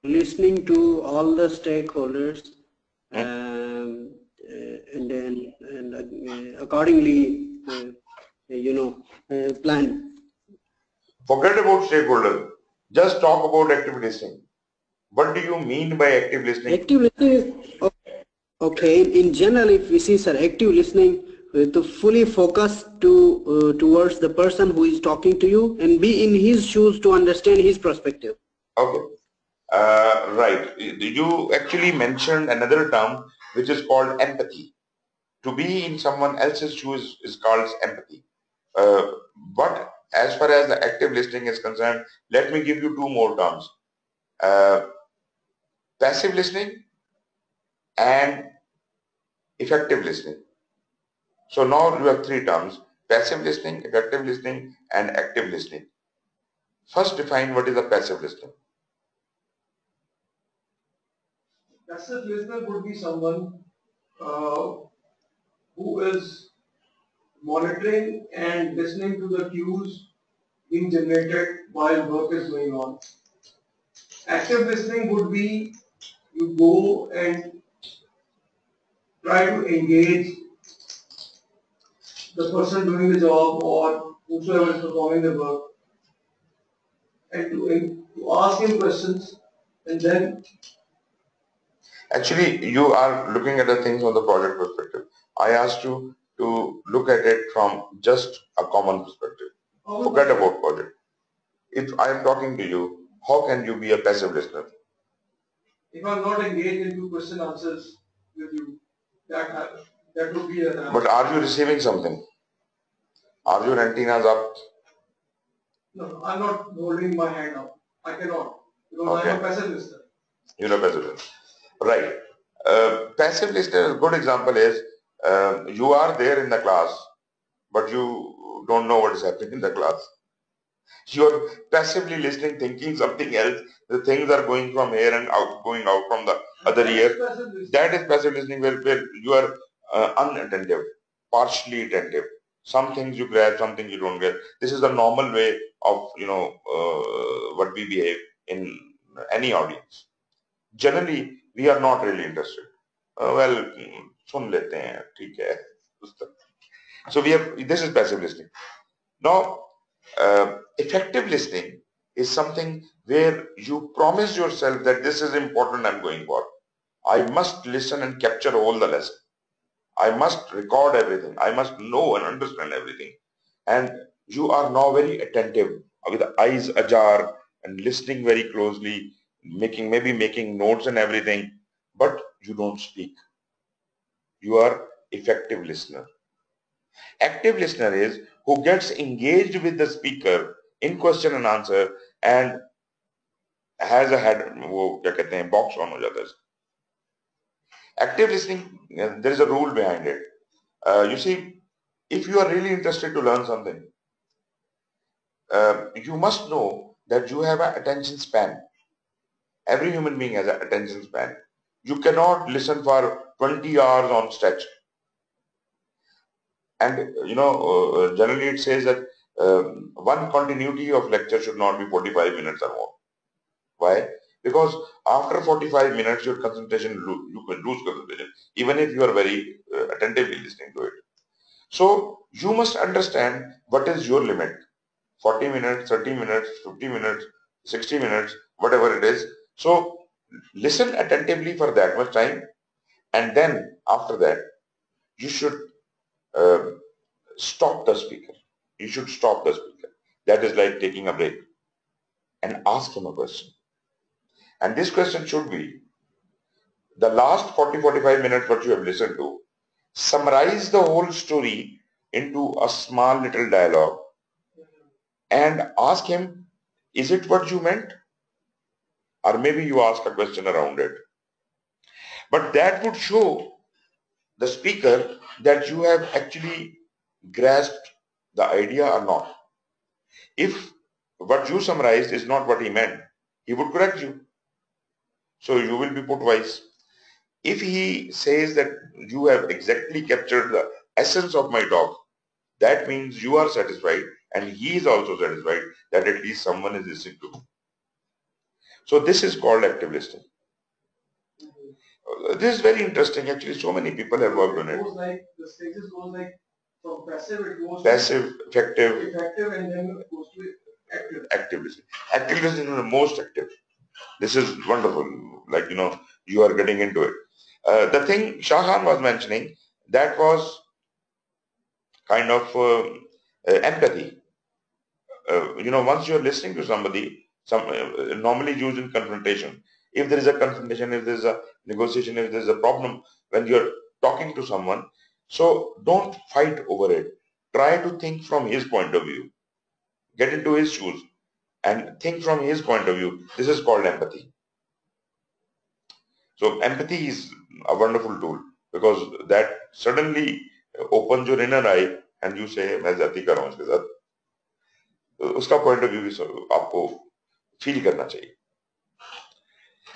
Listening to all the stakeholders and then accordingly, plan. Forget about stakeholders. Just talk about active listening. What do you mean by active listening? Active listening is, okay, in general, if we see, sir, active listening to fully focus towards the person who is talking to you and be in his shoes to understand his perspective. Okay. Right. You actually mentioned another term which is called empathy. To be in someone else's shoes is called empathy. But as far as the active listening is concerned, let me give you two more terms. Passive listening and effective listening. So now you have three terms: passive listening, effective listening, and active listening. First, define what is a passive listening. Passive listener would be someone who is monitoring and listening to the cues being generated while work is going on. Active listening would be you go and try to engage the person doing the job or whosoever is performing the work and to ask him questions and then. Actually, you are looking at the things from the project perspective. I asked you to look at it from just a common perspective. Forget about project. If I am talking to you, how can you be a passive listener? If I am not engaged into question answers with you, that would be a. But are you receiving something? Are your antennas up? No, I'm not holding my hand up. I cannot because I'm a passive listener. You're a passive listener. Right. Passive listener, a good example is you are there in the class, but you don't know what is happening in the class. You're passively listening, thinking something else. The things are going from here and out, going out from the other ear. That is passive listening, where you are unattentive, partially attentive. Some things you grab, some things you don't get. This is the normal way of what we behave in any audience. Generally, we are not really interested. Well, सुन लेते हैं, ठीक है. So this is passive listening. Now, effective listening is something where you promise yourself that this is important, I'm going for. I must listen and capture all the lesson. I must record everything. I must know and understand everything. And you are now very attentive with the eyes ajar and listening very closely, maybe making notes and everything, but you don't speak. You are effective listener. Active listener is who gets engaged with the speaker in question and answer and has a head, वो क्या कहते हैं, box on हो जाता है. Active listening, there is a rule behind it. You see, if you are really interested to learn something, you must know that you have an attention span. Every human being has an attention span. You cannot listen for 20 hours on stretch. And generally it says that one continuity of lecture should not be 45 minutes or more. Why? Because after 45 minutes, your concentration, you can lose concentration, even if you are very attentively listening to it. So you must understand what is your limit. 40 minutes, 30 minutes, 50 minutes, 60 minutes, whatever it is. So listen attentively for that much time, and then after that, you should stop the speaker. You should stop the speaker. That is like taking a break and ask him a question. And this question should be, the last 40-45 minutes what you have listened to, summarize the whole story into a small little dialogue and ask him, is it what you meant? or maybe you ask a question around it. But that would show the speaker that you have actually grasped the idea or not. If what you summarized is not what he meant, he would correct you. So you will be put wise. If he says that you have exactly captured the essence of my talk, that means you are satisfied and he is also satisfied that at least someone is listening to me. So this is called active listening. This is very interesting. Actually, so many people have worked on it. The stages goes like from passive, it goes passive, effective, and then it goes to active. Active listening. Active listening is the most active. This is wonderful. Like, you are getting into it. The thing Shah Khan was mentioning, that was kind of empathy. Once you are listening to somebody, normally used in confrontation. If there is a confrontation, if there is a negotiation, if there is a problem, when you are talking to someone, so don't fight over it. Try to think from his point of view. Get into his shoes and think from his point of view. This is called empathy. So empathy is a wonderful tool because that suddenly opens your inner eye and you say, मैं जाति कर रहा हूँ इसके साथ. उसका point of view भी आपको feel करना चाहिए.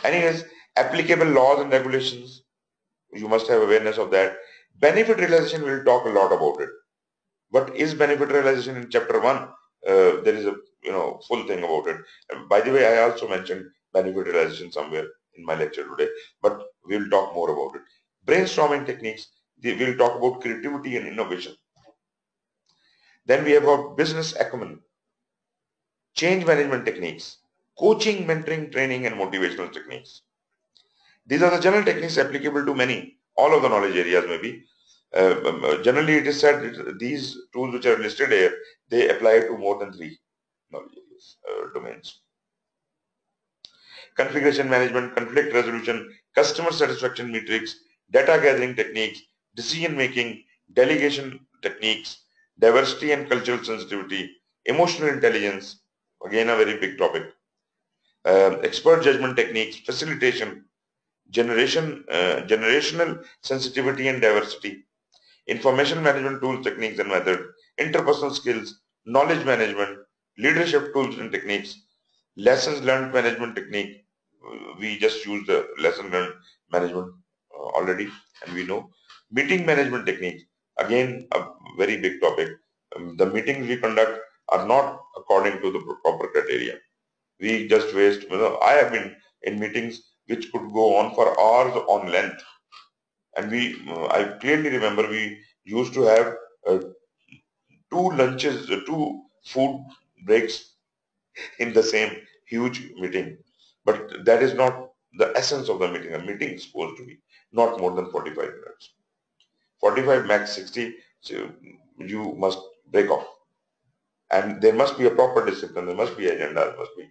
Anyways, applicable laws and regulations, you must have awareness of that. Benefit realization, we'll talk a lot about it. What is benefit realization in chapter 1? There is a full thing about it. By the way, I also mentioned benefit realization somewhere in my lecture today, but we'll talk more about it. Brainstorming techniques, we'll talk about creativity and innovation. Then we have got business acumen, change management techniques, coaching, mentoring, training, and motivational techniques. These are the general techniques applicable to all of the knowledge areas maybe. Generally, it is said that these tools which are listed here, they apply to more than 3 knowledge areas, domains. Configuration management, conflict resolution, customer satisfaction metrics, data gathering techniques, decision making, delegation techniques, diversity and cultural sensitivity, emotional intelligence, again a very big topic, expert judgment techniques, facilitation, generational sensitivity and diversity, information management tools, techniques and methods, interpersonal skills, knowledge management, leadership tools and techniques, lessons learned management technique. We just used the lesson learned management already and we know. Meeting management techniques, again a very big topic. The meetings we conduct are not according to the proper criteria. We just waste, I have been in meetings which could go on for hours on length. And I clearly remember we used to have 2 lunches, 2 food breaks in the same huge meeting. But that is not the essence of the meeting. A meeting is supposed to be not more than 45 minutes. 45 max 60, so you must break off. And there must be a proper discipline, there must be agenda, there must be,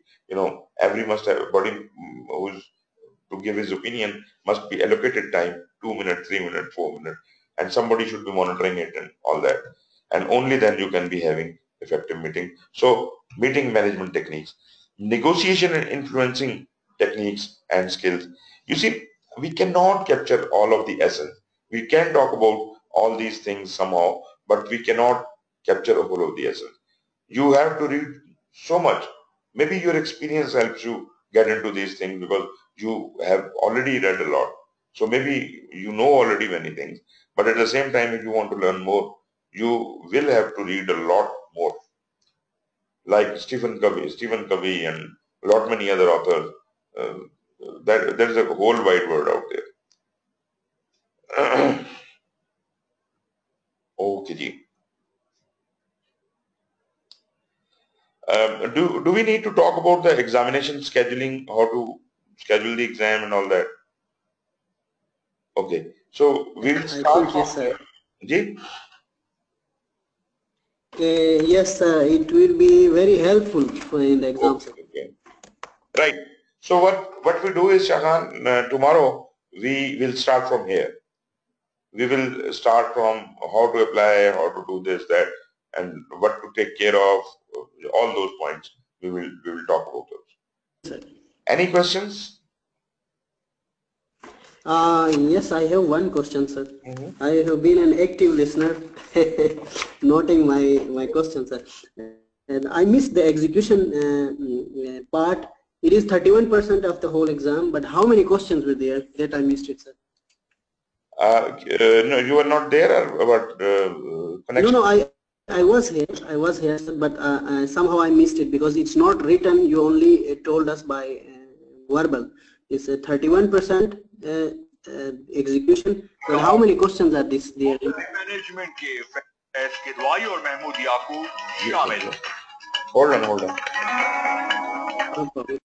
everybody who's to give his opinion must be allocated time, 2 minutes, 3 minutes, 4 minutes, and somebody should be monitoring it and all that. And only then you can be having effective meeting. So meeting management techniques, negotiation and influencing techniques and skills. You see, we cannot capture all of the essence. We can talk about all these things somehow, but we cannot capture a whole of the essence. You have to read so much. Maybe your experience helps you get into these things because you have already read a lot. So maybe you know already many things. But at the same time, if you want to learn more, you will have to read a lot more. Like Stephen Covey and a lot many other authors. There is a whole wide world out there. Okay, ji. Do we need to talk about the examination scheduling, how to schedule the exam and all that? Okay, so we will start yes, sir. Ji? Yes, sir. It will be very helpful for in the exam. Okay. Right. So what we do is, Shah Khan, tomorrow we will start from here. We will start from how to apply, how to do this, that, and what to take care of. All those points we will talk about those. Any questions? Yes, I have one question, sir. I have been an active listener, noting my question, sir. And I missed the execution part. It is 31% of the whole exam, but how many questions were there that I missed it, sir? No, you were not there, or what? Connection? No, I was here, sir, but somehow I missed it because it's not written. You only told us by verbal. It's a 31% execution. So how many questions are this there? Management के के दवाई और महमूद याकूब शामिल. Hold on. No problem.